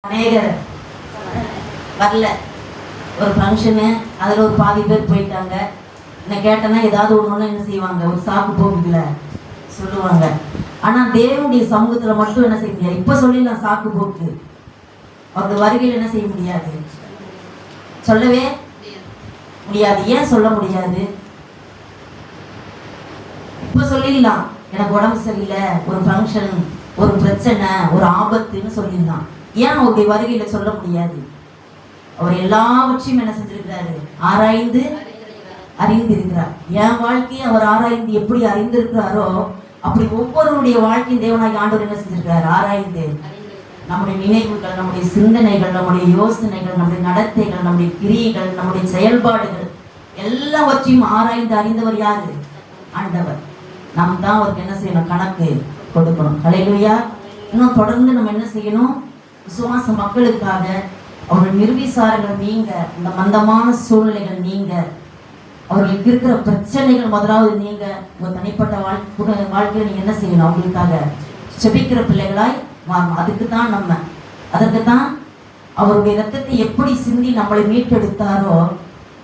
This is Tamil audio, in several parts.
அநேகர் வரல. ஒரு ஃபங்க்ஷனு, அதில் ஒரு பாதி பேர் போயிட்டாங்க. என்ன கேட்டேன்னா ஏதாவது ஒன்று என்ன செய்வாங்க, ஒரு சாக்கு போக்குல சொல்லுவாங்க. ஆனால் தேவனுடைய சமூகத்தில் மட்டும் என்ன செய்ய முடியாது. இப்போ சொல்லிடலாம் சாக்கு போக்கு, அவருடைய வருகையில் என்ன செய்ய முடியாது, சொல்லவே முடியாது. ஏன் சொல்ல முடியாது? இப்போ சொல்லிடலாம் எனக்கு உடம்பு சரியில்லை, ஒரு ஃபங்க்ஷன், ஒரு பிரச்சனை, ஒரு ஆபத்துன்னு சொல்லிடலாம். ஏன் அவருடைய வருகையில சொல்ல முடியாது? அவர் எல்லாவற்றையும் என்ன செஞ்சிருக்கிறாரு, ஆராய்ந்து அறிந்திருக்கிறார். என் வாழ்க்கையை அவர் ஆராய்ந்து எப்படி அறிந்திருக்கிறாரோ அப்படி ஒவ்வொருவருடைய வாழ்க்கையின் தேவனாகிய ஆண்டவர் என்ன செஞ்சிருக்கிறார், ஆராய்ந்து நம்முடைய நினைவுகள், நம்முடைய சிந்தனைகள், நம்முடைய யோசனைகள், நம்முடைய நடத்தைகள், நம்முடைய கிரியைகள், நம்முடைய செயல்பாடுகள் எல்லாவற்றையும் ஆராய்ந்து அறிந்தவர் யாரு? ஆண்டவர். நாம் தான் அவருக்கு என்ன செய்யணும், கணக்கு கொடுக்கணும். ஹல்லேலூயா. இன்னும் தொடர்ந்து நம்ம என்ன செய்யணும், விசுவாச மக்களுக்காக அவர்கள் நிர்விசாரங்கள் நீங்க, இந்த மந்தமான சூழ்நிலைகள் நீங்க, அவர்களுக்கு இருக்கிற பிரச்சனைகள் முதலாவது நீங்க, உங்க தனிப்பட்ட வாழ்க்கையில நீங்க என்ன செய்யணும், அவங்களுக்காக செபிக்கிற பிள்ளைகளாய் மாறணும். அதற்கு தான் அவருடைய ரத்தத்தை எப்படி சிந்தி நம்மளை மீட்டெடுத்தாரோ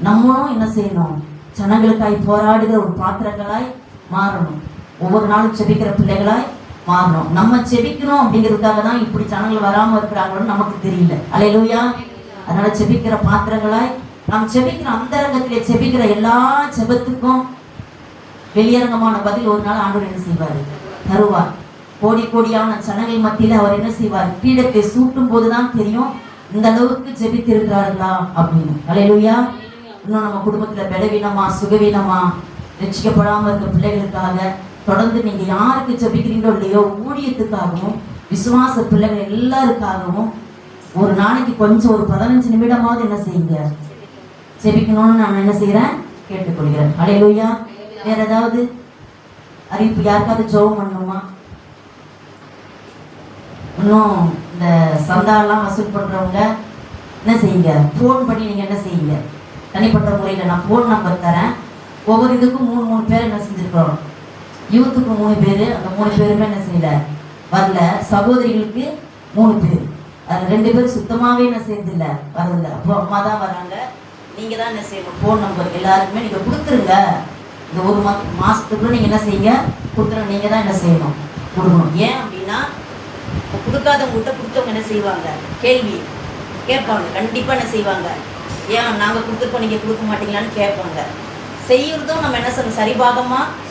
நம்மளும் என்ன செய்யணும், ஜனங்களுக்காய் போராடுகிற ஒரு பாத்திரங்களாய் மாறணும். ஒவ்வொரு நாளும் செபிக்கிற பிள்ளைகளாய் மாறணும். நம்ம செபிக்கணும் அப்படிங்கிறதுக்காக தான் இப்படி ஜனங்கள் வராமல் இருக்கிறாங்கன்னு நமக்கு தெரியல. அல்லேலூயா. அதனால செபிக்கிற பாத்திரங்களாய் நாம் செபிக்கிற அந்தரங்கத்திலே செபிக்கிற எல்லா செபத்துக்கும் வெளியரங்கமான பதில் ஒரு நாள் ஆண்டவர் என்ன செய்வார், தருவார். கோடி கோடியான ஜனங்கள் மத்தியில் அவர் என்ன செய்வார், பீடத்தை சூட்டும் போதுதான் தெரியும் இந்த அளவுக்கு ஜெபித்திருக்கிறார்களா அப்படின்னு. அல்லேலூயா. இன்னும் நம்ம குடும்பத்தில் பலவீனமா, சுகவீனமா, ரட்சிக்கப்படாமல் இருக்க பிள்ளைகளுக்காக தொடர்ந்து நீங்க யாருக்கு ஜெபிக்கிறீங்களோ இல்லையோ, ஊழியத்துக்காகவும் விசுவாச பிள்ளைகள் எல்லாருக்காகவும் ஒரு நாளைக்கு கொஞ்சம் ஒரு 15 நிமிடமாவது என்ன செய்யுங்க, ஜெபிக்கணும்னு நான் என்ன செய்யறேன், கேட்டுக்கொள்கிறேன். அல்லேலூயா. வேற ஏதாவது அறிவிப்பு, யாருக்காவது ஜெபம் பண்ணணுமா? இன்னும் இந்த சந்தாலாம் வசூல் பண்றவங்க என்ன செய்யுங்க, ஃபோன் பண்ணி நீங்க என்ன செய்யுங்க, தனிப்பட்ட முறையில் நான் ஃபோன் நம்பர் தரேன். ஒவ்வொரு இதுக்கும் 3 பேர் என்ன செஞ்சிருக்கிறோம், யூத்துக்கு 3 பேர், அந்த 3 பேருமே என்ன செய்யல, வரல. சகோதரிகளுக்கு 3 பேர், அது 2 பேர் சுத்தமாகவே என்ன செய்யறதில்லை, வரதில்லை. அப்போ அம்மா தான் வராங்க. நீங்கள் தான் என்ன செய்யணும், ஃபோன் நம்பர் எல்லாருக்குமே நீங்கள் கொடுத்துருங்க. இந்த ஒரு மாதத்துக்குள்ள நீங்கள் என்ன செய்யுங்க, கொடுத்துருங்க. நீங்கள் தான் என்ன செய்யணும், கொடுக்கணும். ஏன் அப்படின்னா கொடுக்காதவங்ககிட்ட கொடுத்தவங்க என்ன செய்வாங்க, கேள்வி கேட்பாங்க. கண்டிப்பாக என்ன செய்வாங்க, ஏன் நாங்கள் கொடுத்துருக்கோம் நீங்கள் கொடுக்க மாட்டீங்களான்னு கேட்பாங்க. செய்யறதும் நம்ம என்ன செய்யணும், சரிபாகமாக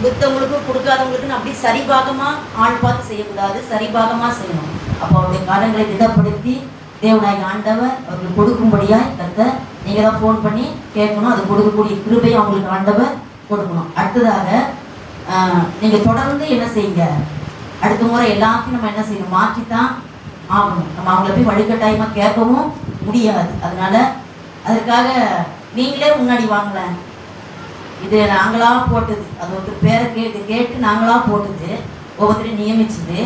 கொடுத்தவங்களுக்கு கொடுக்காதவங்களுக்குன்னு அப்படி சரிபாகமாக ஆள் பார்த்து செய்யக்கூடாது, சரிபாகமாக செய்யணும். அப்போ அவருடைய காலங்களை திடப்படுத்தி தேவனாய் ஆண்டவர் அவர்களுக்கு கொடுக்கும்படியாய் கர்த்தர் நீங்கள் தான் ஃபோன் பண்ணி கேட்கணும். அது கொடுக்கக்கூடிய கிருபையை அவங்களுக்கு ஆண்டவர் கொடுக்கணும். அடுத்ததாக நீங்கள் தொடர்ந்து என்ன செய்யுங்க, அடுத்த முறை எல்லாத்தையும் நம்ம என்ன செய்யணும், மாற்றித்தான் ஆகணும். நம்ம அவங்கள போய் வழிகட்டாயமாக கேட்கவும் முடியாது. அதனால அதற்காக நீங்களே முன்னாடி வாங்கல, இது நாங்களாக போட்டது, அது ஒருத்தர் பேரை கேட்டு நாங்களாக போட்டது, ஒவ்வொருத்தரையும் நியமிச்சது.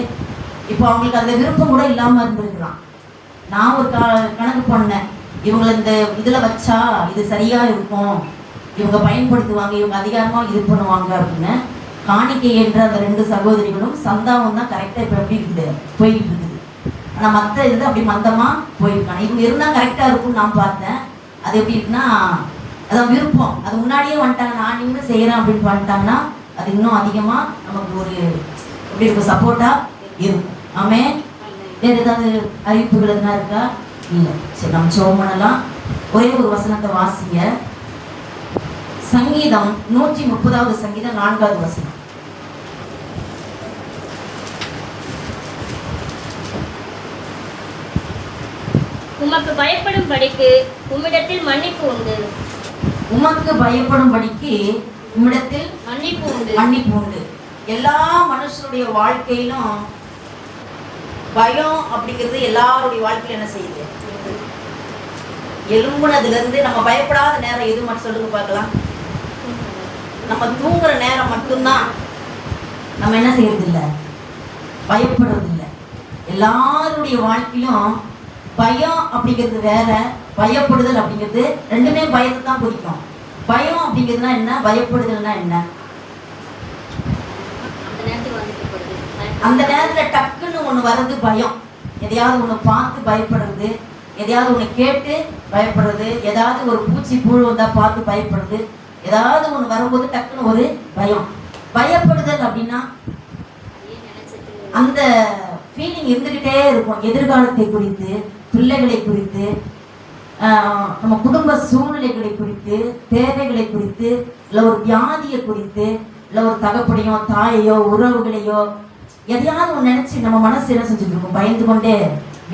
இப்போ அவங்களுக்கு அந்த விருப்பம் கூட இல்லாமல் இருந்திருக்கலாம். நான் ஒரு கணக்கு பண்ணேன், இவங்களை இந்த இதில் வச்சா இது சரியாக இருக்கும், இவங்க பயன்படுத்துவாங்க, இவங்க அதிகாரமாக இது பண்ணுவாங்க அப்படின்னு. காணிக்கை என்ற அந்த 2 சகோதரிகளும் சந்தாவும் தான் கரெக்டாக இப்போ எப்படி இருக்குது, போய்கிட்டு இருக்குது. ஆனால் மற்ற இது அப்படி மந்தமாக போயிருக்காங்க. இவங்க இருந்தால் கரெக்டாக இருக்கும்னு நான் பார்த்தேன். அது எப்படி இருக்குன்னா, அதான் விருப்பம், அது முன்னாடியே வந்துட்டாங்க, நான் இன்னும் செய்கிறேன் அப்படின்னு பண்ணிட்டாங்கன்னா அது இன்னும் அதிகமாக நமக்கு ஒரு எப்படி இருக்கும், சப்போர்ட்டாக இருக்கும். ஆமே. வேறு ஏதாவது அறிவிப்புகள் எதுனா இருக்கா? இல்லை. சரி, நம்ம ஜெபம் பண்ணலாம். ஒரே ஒரு வசனத்தை வாசிங்க. சங்கீதம் 130வது சங்கீதம் 4வது வசனம். உமக்கு பயப்படும்படிக்கு உம்மிடத்தில் மன்னிப்பு உண்டு. உமக்கு பயப்படும்படிக்கு உம்மிடத்தில் மன்னிப்பு உண்டு. எல்லா மனுஷனுடைய வாழ்க்கையிலும் பயம் அப்படிங்கிறது எல்லாருடைய வாழ்க்கையில என்ன செய்யுது, எலும்புனதுல இருந்து. நம்ம பயப்படாத நேரம் எது மட்டும் சொல்லுங்க பார்க்கலாம். நம்ம தூங்குற நேரம் மட்டும்தான் நம்ம என்ன செய்யறது இல்லை, பயப்படுறது இல்லை. எல்லாருடைய வாழ்க்கையிலும் பயம் அப்படிங்கிறது வேற, பயப்படுதல் அப்படிங்கிறது ரெண்டுமே பயத்தை தான் குறிக்கும். பயம் அப்படிங்கிறதுனா என்ன, பயப்படுதல்னா என்ன? அந்த நேரத்துல டக்குன்னு ஒண்ணு வர்றது பயம். எதையாவது ஒன்று பார்த்து பயப்படுறது, எதையாவது ஒன்று கேட்டு பயப்படுறது, ஏதாவது ஒரு பூச்சி புழு வந்தால் பார்த்து பயப்படுறது, ஏதாவது ஒன்று வரும்போது டக்குன்னு ஒரு பயம். பயப்படுதல் அப்படின்னா அந்த ஃபீலிங் இருந்துக்கிட்டே இருக்கும். எதிர்காலத்தை குறித்து, பிள்ளைகளை குறித்து, நம்ம குடும்ப சூழ்நிலைகளை குறித்து, தேவைகளை குறித்து, இல்லை ஒரு வியாதியை குறித்து, இல்லை ஒரு தகப்பனையோ தாயையோ உறவுகளையோ எதையாவது ஒன்று நினச்சி நம்ம மனசு என்ன செஞ்சுட்டு இருக்கோம், பயந்து கொண்டே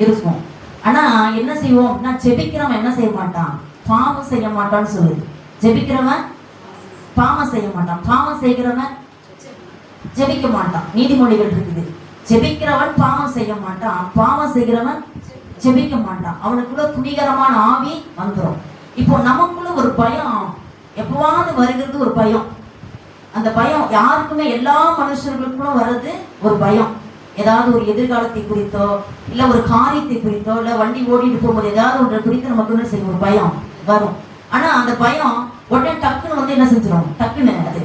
இருக்கும். ஆனால் என்ன செய்வோம் அப்படின்னா, ஜெபிக்கிறவன் என்ன செய்ய மாட்டான், பாவம் செய்ய மாட்டான்னு சொல்லுது. ஜெபிக்கிறவன் பாவம் செய்ய மாட்டான், பாவம் செய்கிறவன் ஜெபிக்க மாட்டான். நீதிமொழிகள் இருக்குது. ஜெபிக்கிறவன் பாவம் செய்ய மாட்டான், பாவம் செய்கிறவன் ஜெபிக்க மாட்டான். அவனுக்குள்ள துணிகரமான ஆவி வந்துடும். இப்போ நமக்குள்ள ஒரு பயம் எப்பவாவது வருகிறது, ஒரு பயம். அந்த பயம் யாருக்குமே, எல்லா மனுஷர்களுக்கும் வர்றது ஒரு பயம். ஏதாவது ஒரு எதிர்காலத்தை குறித்தோ, இல்லை ஒரு காரியத்தை குறித்தோ, இல்லை வண்டி ஓடிட்டு போகும்போது ஏதாவது ஒன்றை குறித்து நமக்கு என்ன செய்யும், ஒரு பயம் வரும். ஆனால் அந்த பயம் உடனே டக்குன்னு வந்து என்ன செஞ்சிடும், டக்குன்னு அது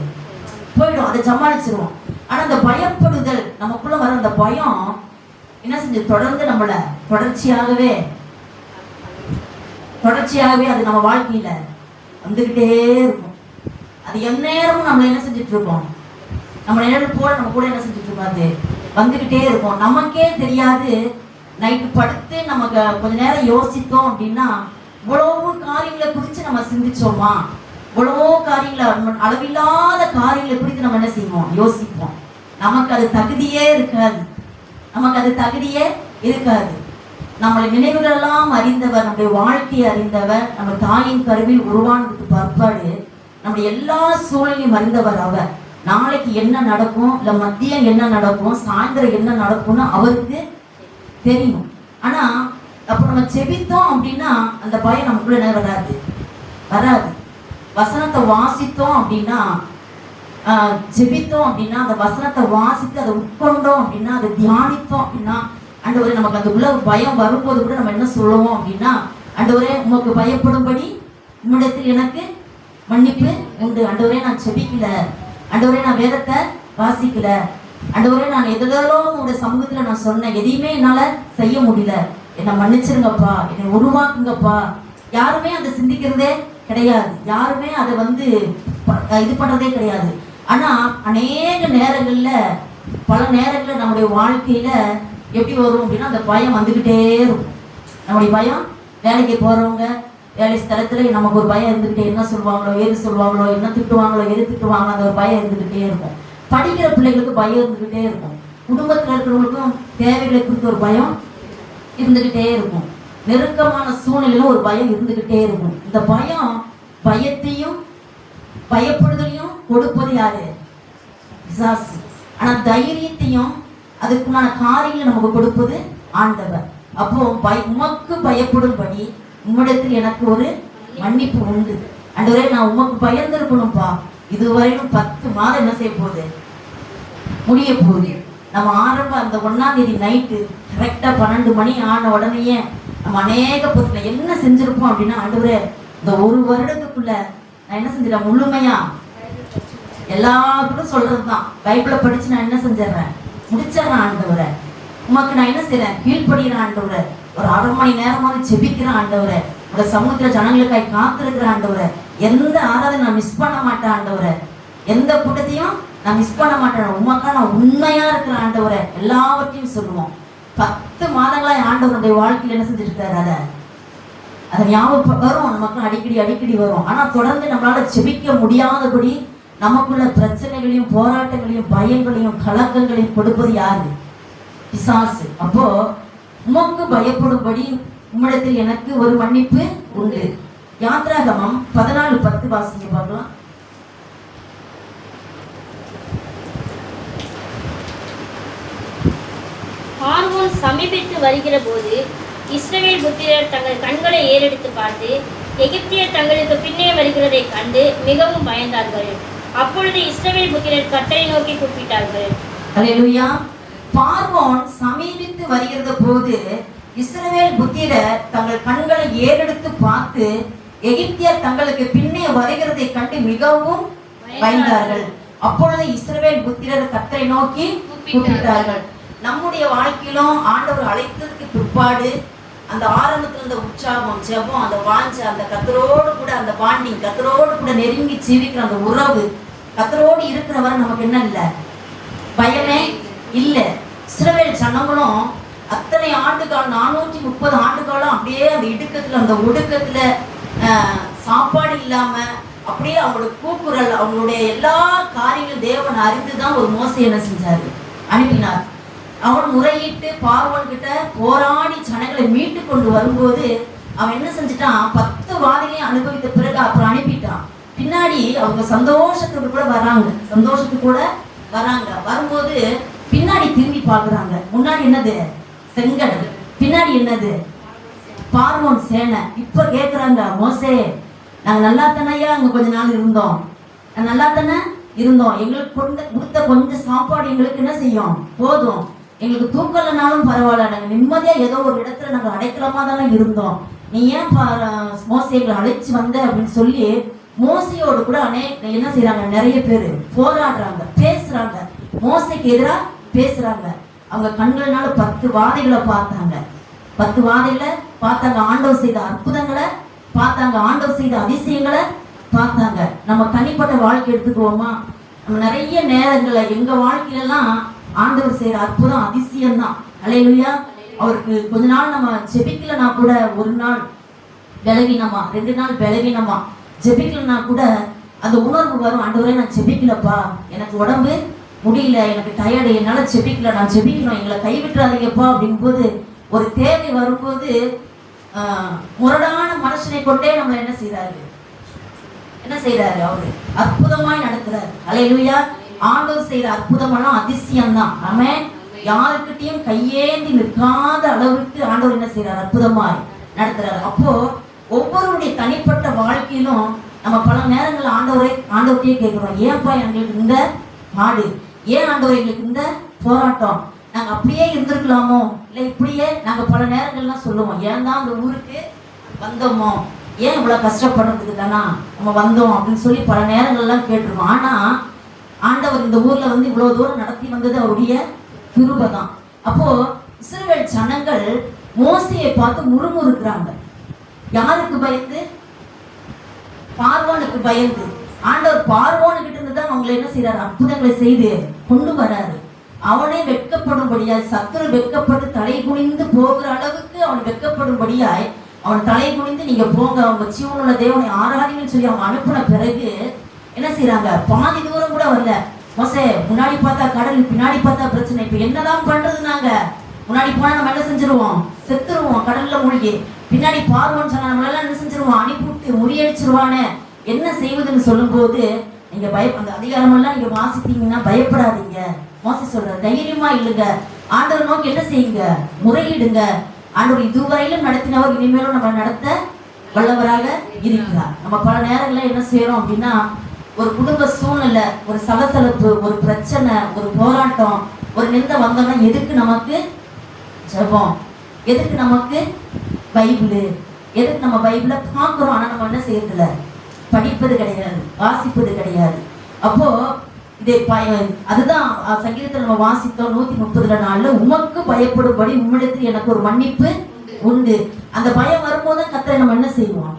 போயிடும், அதை சமாளிச்சிருவோம். ஆனால் அந்த பயப்படுதல் நமக்குள்ள வர அந்த பயம் என்ன செஞ்சு தொடர்ந்து நம்மளை தொடர்ச்சியாகவே அது நம்ம வாழ்க்கையில வந்துகிட்டே இருக்கும். அது எந்நேரமும் நம்மளை என்ன செஞ்சுட்டு இருக்கோம், நம்ம நிழல் போல நம்ம கூட என்ன செஞ்சுட்டு இருக்கோம், அது வந்துகிட்டே இருக்கும். நமக்கே தெரியாது. நைட்டு படுத்து நமக்கு கொஞ்ச நேரம் யோசித்தோம் அப்படின்னா, இவ்வளவு காரியங்களை குறித்து நம்ம சிந்திச்சோமா, இவ்வளவோ காரியங்களை, அளவில்லாத காரியங்களை குறித்து நம்ம என்ன செய்வோம், யோசிப்போம். நமக்கு அது தகுதியே இருக்காது, நமக்கு அது தகுதியே இருக்காது. நம்மளை நினைவுகளெல்லாம் அறிந்தவர், நம்முடைய வாழ்க்கையை அறிந்தவர், நம்ம தாயின் கருவில் உருவானதுக்கு பற்பாடு நம்முடைய எல்லா சூழலையும் அறிந்தவர் அவர். நாளைக்கு என்ன நடக்கும், இல்லை மதியம் என்ன நடக்கும், சாயந்தரம் என்ன நடக்கும்னு அவருக்கு தெரியும். ஆனா அப்போ நம்ம செபித்தோம் அப்படின்னா அந்த பயம் நமக்குள்ள என்ன வராது. வசனத்தை வாசித்தோம் அப்படின்னா, ஜெபித்தோம் அப்படின்னா, அந்த வசனத்தை வாசித்து அதை உட்கொண்டோம் அப்படின்னா, அதை தியானித்தோம் அப்படின்னா, ஆண்டவரே நமக்கு அந்த உள்ள பயம் வரும்போது கூட நம்ம என்ன சொல்லுவோம் அப்படின்னா, ஆண்டவரே உமக்கு பயப்படும்படி உம்மிடத்தில் எனக்கு மன்னிப்பு உண்டு. ஆண்டவரே நான் செபிக்கல, ஆண்டவரே நான் வேதத்தை வாசிக்கல, ஆண்டவரே நான் எதெல்லாம் உங்களுடைய சமூகத்துல நான் சொன்னேன், எதையுமே என்னால செய்ய முடியல, என்னை மன்னிச்சிருங்கப்பா, என்னை உருவாக்குங்கப்பா. யாருமே அதை சிந்திக்கிறதே கிடையாது, யாருமே அதை இது பண்றதே கிடையாது. ஆனா அநேக நேரங்கள்ல, பல நேரங்கள்ல நம்முடைய வாழ்க்கையில எப்படி வரும் அப்படின்னா, அந்த பயம் வந்துகிட்டே இருக்கும். நம்முடைய பயம், வேலைக்கு போறவங்க வேலை ஸ்தலத்துல நமக்கு ஒரு பயம் இருந்துகிட்டே, என்ன சொல்லுவாங்களோ, ஏது சொல்லுவாங்களோ, என்ன திட்டுவாங்களோ, எது திட்டுவாங்க, அந்த ஒரு பயம் இருந்துகிட்டே இருக்கும். படிக்கிற பிள்ளைகளுக்கு பயம் இருந்துகிட்டே இருக்கும். குடும்பத்துல இருக்கிறவங்களுக்கும் தேவைகளை குறித்து ஒரு பயம் இருந்துகிட்டே இருக்கும். நெருக்கமான சூழ்நிலையில ஒரு பயம் இருந்துகிட்டே இருக்கும். இந்த பயத்தையும் பயப்படுதலையும் கொடுப்பது யாரு, பிசாசு. ஆனா தைரியத்தையும் அதுக்குண்டான காரியங்களை நமக்கு கொடுப்பது ஆண்டவர். அப்போ உமக்கு பயப்படும்படி உம்மிடத்தில் எனக்கு ஒரு மன்னிப்பு உண்டு. ஆண்டவரே நான் உமக்கு பயந்திருக்கணும்ப்பா. இதுவரையிலும் 10 மாதம் என்ன செய்ய போகுது, முடிய போகுது. நம்ம அந்த 1ஆம் தேதி நைட்டு கரெக்டா 12 மணி ஆன உடனேயே நம்ம அநேக பொருட்களை என்ன செஞ்சிருப்போம் அப்படின்னா, ஆண்டவரே இந்த 1 வருடத்துக்குள்ள நான் என்ன செஞ்சிடறேன், முழுமையா எல்லாத்துக்கும் சொல்றதுதான், பைபிளை படிச்சு நான் என்ன செஞ்சிடறேன், முடிச்சிடறேன். ஆண்டவரை உமக்கு நான் என்ன செய்யறேன், கீழ்படுகிறேன். ஆண்டவரை ஒரு 1/2 மணி நேரமாவது செபிக்கிறேன். ஆண்டவரை உங்க சமூகத்துல ஜனங்களுக்காய் காத்திருக்கிறேன். ஆண்டவரை எந்த ஆராதனை நான் மிஸ் பண்ண மாட்டேன். ஆண்டவரை எந்த கூட்டத்தையும் நான் மிஸ் பண்ண மாட்டேன். உமக்கா நான் உண்மையா இருக்கிறேன். ஆண்டவரை எல்லாவற்றையும் சொல்லுவோம். 10 மாதங்களாய் ஆண்டவருடைய வாழ்க்கையில் என்ன செஞ்சுட்டு இருக்காரு, அதை ஞாபகம் வரும், நமக்கு அடிக்கடி வரும். ஆனா தொடர்ந்து நம்மளால செபிக்க முடியாதபடி நமக்குள்ள பிரச்சனைகளையும் போராட்டங்களையும் பயங்களையும் கலக்கங்களையும் கொடுப்பது யாரு, பிசாசு. அப்போ உமக்கு பயப்படும்படி உம்மிடத்தில் எனக்கு ஒரு மன்னிப்பு உண்டு. யாத்ராகமம் 14:10 வாசிங்க பார்க்கலாம். பார்வோன் சமீபித்து வருகிற போது இஸ்ரவேல் புத்திரர் தங்கள் கண்களை ஏறெடுத்து பார்த்து எகிப்தியர் தங்களுக்கு பின்னே வருகிறதை கண்டு மிகவும் பயந்தார்கள். அப்பொழுது இஸ்ரவேல் புத்திரர் கர்த்தரை நோக்கி கூப்பிட்டார்கள். அல்லேலூயா. பார்வோன் சமீபித்து வருகிற போது இஸ்ரவேல் புத்திரர் தங்கள் கண்களை ஏறெடுத்து பார்த்து எகிப்தியர் தங்களுக்கு பின்னே வருகிறதை கண்டு மிகவும் பயந்தார்கள். அப்பொழுது இஸ்ரவேல் புத்திரர் கர்த்தரை நோக்கி கூப்பிட்டார்கள். நம்முடைய வாழ்க்கையிலும் ஆண்டவர் அழைத்ததுக்கு பிற்பாடு அந்த ஆரம்பத்துல இருந்த உற்சாகம், ஜெபம், அந்த வாஞ்சை, அந்த கத்தரோடு கூட அந்த பாண்டிங், கத்தரோடு கூட நெருங்கி ஜீவிக்கிற அந்த உறவு, கத்தரோடு இருக்கிறவரை நமக்கு என்ன இல்லை, பயமே இல்லை. இஸ்ரவேல் ஜனங்களும் அத்தனை ஆண்டுகாலம் 430 ஆண்டுகாலம் அப்படியே அந்த இடுக்கத்துல அந்த ஒடுக்கத்துல சாப்பாடு இல்லாம அப்படியே அவங்களோட கூக்குரல், அவங்களுடைய எல்லா காரியங்களும் தேவன் அறிந்துதான் ஒரு மோசை என்ன செஞ்சாரு, அனுப்பினார். அவன் முறையிட்டு பார்வோன் கிட்ட போராடி ஜனங்களை மீட்டு கொண்டு வரும்போது அவன் என்ன செஞ்சுட்டான், 10 வாதைகளையும் அனுபவித்த பிறகு அப்புறம் அனுப்பிட்டான். பின்னாடி அவங்க சந்தோஷத்துக்கு கூட வராங்க. வரும்போது பின்னாடி திரும்பி பார்க்குறாங்க. முன்னாடி என்னது, செங்கடல், பின்னாடி என்னது, பார்வோன் சேனை. இப்ப கேட்குறாங்க, மோசே நாங்க நல்லா தானையா அங்க கொஞ்ச நாள் இருந்தோம், நல்லா தானே இருந்தோம், எங்களுக்கு கொடுத்த கொஞ்சம் சாப்பாடு எங்களுக்கு என்ன செய்யும், போதும், எங்களுக்கு தூக்கலனாலும் பரவாயில்ல, நாங்கள் நிம்மதியாக ஏதோ ஒரு இடத்துல நாங்கள் அடைக்கலமா தானே இருந்தோம், நீ ஏன் மோசைகளை அழைச்சி வந்த அப்படின்னு சொல்லி மோசையோடு கூட என்ன செய்யறாங்க, நிறைய பேர் போராடுறாங்க, பேசுறாங்க, மோசைக்கு எதிராக பேசுறாங்க. அவங்க கண்கள்னால 10 வாதைகளை பார்த்தாங்க, 10 வாதைகளை பார்த்தாங்க, ஆண்டவர் செய்த அற்புதங்களை பார்த்தாங்க, ஆண்டவர் செய்த அதிசயங்களை பார்த்தாங்க. நம்ம தனிப்பட்ட வாழ்க்கை எடுத்துக்குவோமா, நம்ம நிறைய நேரங்களை எங்க வாழ்க்கையிலலாம் ஆண்டவர் செய்யற அற்புதம் அதிசயம் தான். அல்லேலூயா. அவருக்கு கொஞ்ச நாள் நம்ம ஜெபிக்கலனா கூட, ஒரு நாள் பலவீனமா, 2 நாள் பலவீனமா ஜெபிக்கலனா கூட அந்த உணர்வு வரும், ஆண்டவரே நான் ஜெபிக்கலப்பா, எனக்கு உடம்பு முடியல, எனக்கு டயர்டு, என்னால ஜெபிக்கல, நான் ஜெபிக்கணும், எங்களை கைவிட்டுறாதீங்கப்பா அப்படின்போது, ஒரு தேவை வரும்போது முரடான மனுஷனை கொண்டே நம்ம என்ன செய்யறாரு, அவரு அற்புதமாய் நடத்துறாரு. அல்லேலூயா. ஆண்டவர் செய்யற அற்புதமெல்லாம் அதிசயம் தான். நம்ம யாருக்கிட்டையும் கையேந்தி நிற்காத அளவுக்கு ஆண்டவர் என்ன செய்யறாரு, அற்புதமாய் நடத்துறாரு. அப்போ ஒவ்வொருடைய தனிப்பட்ட வாழ்க்கையிலும் நம்ம பல நேரங்கள் ஆண்டவர்கிட்டயே கேட்கிறோம், ஏன்பா எங்களுக்கு இந்த பாடு, ஏன் ஆண்டவர் எங்களுக்கு இந்த போராட்டம், நாங்க அப்படியே இருந்திருக்கலாமோ, இல்லை இப்படியே நாங்க பல நேரங்கள்லாம் சொல்லுவோம், ஏன் தான் அந்த ஊருக்கு வந்தோமோ, ஏன் இவ்வளவு கஷ்டப்படுறதுக்கு தானா நம்ம வந்தோம் அப்படின்னு சொல்லி பல நேரங்கள்லாம் கேட்டிருக்கோம். ஆனா ஆண்டவர் இந்த ஊர்ல வந்து இவ்வளவு தூரம் நடத்தி வந்தது அவருடைய கிருபை தான். அப்போ இஸ்ரவேல் ஜனங்கள் மோசையை பார்த்து முறுமுறுக்கிறாங்க. யாருக்கு பயந்து, பார்வோனுக்கு பயந்து. ஆண்டவர் பார்வோனுக்கிட்ட இருந்து தான் அவங்களை என்ன செய்யறாரு, அற்புதங்களை செய்து கொண்டு வராரு. அவனே வெட்கப்படும்படியாய், சத்துரு வெட்கப்பட்டு தலை குனிந்து போகிற அளவுக்கு அவன் வெட்கப்படும்படியாய் அவன் தலை குனிந்து நீங்க போங்க, அவங்க ஜீவனுள்ள தேவனை ஆராதிங்கன்னு சொல்லி அவங்க அனுப்பின பிறகு என்ன செய்யறாங்க, பாதி தூரம் கூட வரல. மோசே முன்னாடி பார்த்தா கடல், பின்னாடி பார்த்தா பிரச்சனை, இப்ப என்னதான் பண்றது, நாங்க முன்னாடி போனா நம்ம என்ன செஞ்சிருவோம், செத்துருவோம் கடல்ல மூழ்கி, பின்னாடி பார்வோன்னு சொன்னா நம்மளால என்ன செஞ்சிருவோம், அனுப்பிவிட்டு முறியடிச்சிருவானே, என்ன செய்வதுன்னு சொல்லும் போது நீங்க அந்த அதிகாரம் எல்லாம் நீங்க வாசித்தீங்கன்னா பயப்படாதீங்க. மோசே சொல்ற, தைரியமா இல்லைங்க, ஆண்டவர் நோக்கி என்ன செய்யுங்க, முறையிடுங்க, ஆண்டவர் இதுவரையிலும் நடத்தினவர் இனிமேலும் நம்ம நடத்த வல்லவராக இருக்கிறார். நம்ம பல நேரங்களில் என்ன செய்யறோம் அப்படின்னா, ஒரு குடும்ப சூழ்நிலை, ஒரு சலசலப்பு, ஒரு பிரச்சனை, ஒரு போராட்டம், ஒரு நிந்த வந்தோம்னா எதுக்கு நமக்கு ஜெபம், எதுக்கு நமக்கு பைபிள், எதுக்கு நம்ம பைபிளை பார்க்குறோம், ஆனால் நம்ம என்ன செய்யறதில்ல, படிப்பது கிடையாது, வாசிப்பது கிடையாது. அப்போ இதை அதுதான் சங்கீதத்தில் நம்ம வாசித்தோம் 130 உமக்கு பயப்படும்படி உம்மிடத்தில் எனக்கு ஒரு மன்னிப்பு உண்டு. அந்த பயம் வரும்போது தான் கர்த்தரை நம்ம என்ன செய்வோம்,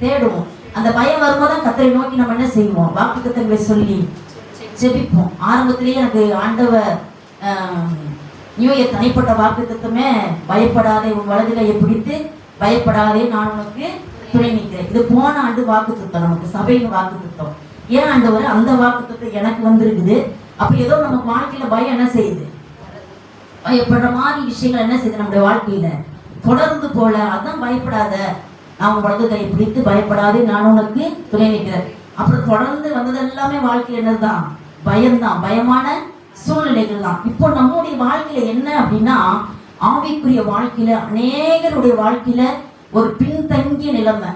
தேடுவோம். அந்த பயம் வரும்போது தான் கர்த்தரை நோக்கி நம்ம என்ன செய்வோம், வாக்குத்தத்தங்களை சொல்லி ஜெபிப்போம். ஆரம்பத்திலேயே எனக்கு ஆண்டவர் நியூ இயர் தனிப்பட்ட வாக்குத்தத்தமே, பயப்படாதே, உன் வலது கையை பிடித்து பயப்படாதே, நான் உனக்கு துணை நிற்கிறேன். இது போன ஆண்டு வாக்குத்தத்தம், நமக்கு சபையின் வாக்குத்தத்தம். ஏன் ஆண்டவர் அந்த வாக்குத்தத்தம் எனக்கு வந்திருக்குது. அப்ப ஏதோ நம்ம வாழ்க்கையில பயம் என்ன செய்யுது, பயப்படுற மாதிரி விஷயங்கள் என்ன செய்யுது நம்முடைய வாழ்க்கையில தொடர்ந்து போல, அதான் பயப்படாத, நான் வலது கை பிடித்து பயப்படாதே, நான் உனக்கு துணை நிற்கிறேன். அப்புறம் தொடர்ந்து வந்தது எல்லாமே வாழ்க்கையில என்னதுதான், பயம்தான், பயமான சூழ்நிலைகள் தான். இப்போ நம்முடைய வாழ்க்கையில என்ன அப்படின்னா, ஆவிக்குரிய வாழ்க்கையில அநேகருடைய வாழ்க்கையில ஒரு பின்தங்கிய நிலைமை,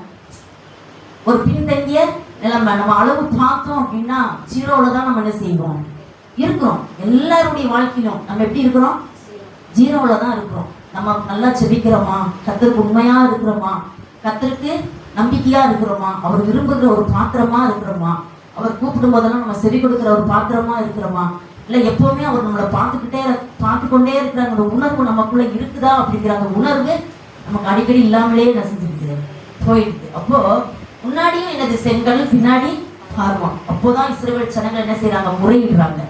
நம்ம அளவு பார்த்தோம் அப்படின்னா ஜீரோல தான் நம்ம என்ன செய்வோம், இருக்கிறோம். எல்லாருடைய வாழ்க்கையிலும் நம்ம எப்படி இருக்கிறோம், ஜீரோல தான் இருக்கிறோம். நம்ம நல்லா செபிக்கிறோமா, கர்த்தருக்கு உண்மையா இருக்கிறோமா, கர்த்தருக்கு நம்பிக்கையா இருக்கிறோமா, அவர் விரும்புகிற ஒரு பாத்திரமா இருக்கிறோமா, அவர் கூப்பிடும் போதெல்லாம் நம்ம செவி கொடுக்கிற ஒரு பாத்திரமா இருக்கிறோமா, இல்லை எப்பவுமே அவர் நம்மளை பார்த்து கொண்டே இருக்கிற அந்த உணர்வு நமக்குள்ள இருக்குதா அப்படிங்கிற அந்த உணர்வு நமக்கு அடிக்கடி இல்லாமலே நசிஞ்சிருக்குது, போயிடுது. அப்போ முன்னாடியும் என்னது செங்கல், பின்னாடி பார்வம். அப்போதான் இஸ்ரவேல் ஜனங்கள் என்ன செய்யறாங்க, முறையிடுறாங்க.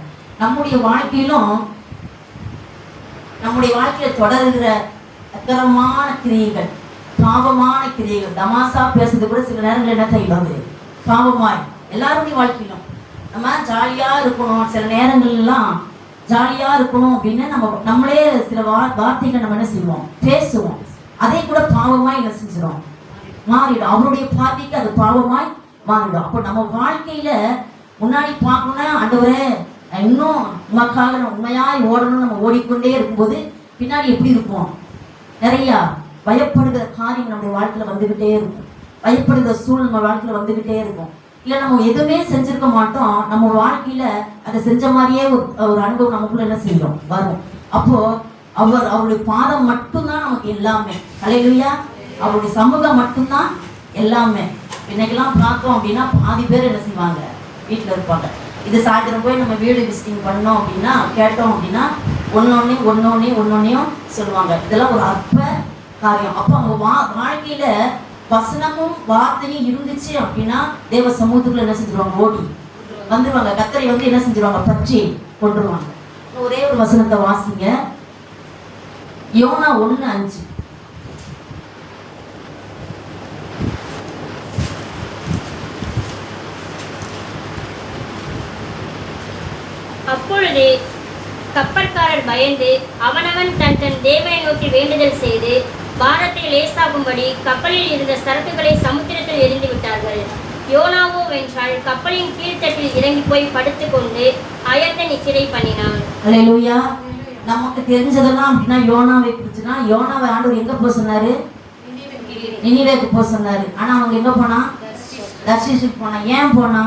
நம்முடைய வாழ்க்கையில தொடர்கிற அக்கரமான கிரியைகள், பாவமான கிரியைகள், தமாசா பேசுறது கூட சில நேரங்கள் என்ன செய்யலாம், பாவமாய். எல்லாருடைய வாழ்க்கையிலும் நம்ம ஜாலியா இருக்கணும், சில நேரங்கள்லாம் ஜாலியா இருக்கணும் அப்படின்னு நம்மளே சில வார்த்தைகள் நம்ம என்ன செய்வோம், பேசுவோம். அதே கூட பாவமாய் என்ன செஞ்சிடும், மாறிடும். அவருடைய பார்வைக்கு அது பாவமாய் மாறிடும். அப்போ நம்ம வாழ்க்கையில முன்னாடி பார்க்கணும்னா, ஆண்டவரே இன்னும் உமக்காக நம்ம உண்மையாய் ஓடணும்னு நம்ம ஓடிக்கொண்டே இருக்கும்போது பின்னாடி எப்படி இருப்போம், நிறைய பயப்படுகிற காரியம் நம்முடைய வாழ்க்கையில வந்துகிட்டே இருக்கும், பயப்படுகிற சூழல் நம்ம வாழ்க்கையில வந்துகிட்டே இருக்கும். இல்லை நம்ம எதுவுமே செஞ்சிருக்க மாட்டோம், நம்ம வாழ்க்கையில அதை செஞ்ச மாதிரியே ஒரு அனுபவம் நமக்குள்ள என்ன செய்யும், வரும். அப்போ அவருடைய பாதம் மட்டும்தான் நமக்கு எல்லாமே. ஹல்லேலூயா. அவருடைய சமூகம் மட்டும்தான் எல்லாமே. இன்னைக்கெல்லாம் பார்த்தோம் அப்படின்னா பாதி பேர் என்ன செய்வாங்க, வீட்டில் இருப்பாங்க. இது சாயந்தரம் போய் நம்ம வீடு விசிட்டிங் பண்ணோம் அப்படின்னா, கேட்டோம் அப்படின்னா ஒன்னொன்னையும் சொல்லுவாங்க. இதெல்லாம் ஒரு அற்ப காரியம். அப்போ அவங்க வாழ்க்கையில வசனமும் வார்த்தையும் இருந்துச்சு அப்படின்னா தேவ சமூகத்துக்குள்ள என்ன செஞ்சிருவாங்க, ஓடி வந்துருவாங்க. கர்த்தரை என்ன செஞ்சிருவாங்க, பற்றி கொண்டுருவாங்க. ஒரே ஒரு வசனத்தை வாசிங்க, யோனா 1:5. அப்பொழுது கப்பற்காரர் பயந்து அவனவன் தன் தன் தேவனை நோக்கி வேண்டுதல் செய்து பாரத்தை லேசாகும்படி கப்பலில் இருந்த சரக்குகளை சமுத்திரத்தில் எரிந்து விட்டார்கள். யோனாவோ வென்றால் கப்பலின் கீழ்த்தட்டில் இறங்கி போய் படுத்துக்கொண்டு அயர்ந்த நித்திரை பண்ணினான். அல்லேலூயா. நமக்கு தெரிஞ்சதெல்லாம் அப்படின்னா யோனாவை குறிச்சுன்னா, யோனாவை ஆண்டவர் எங்க போக சொன்னாரு, நினிவேக்கு போக சொன்னாரு. ஆனா அவங்க எங்க போனா, தர்ஷீஷுக்கு போனா. ஏன் போனா,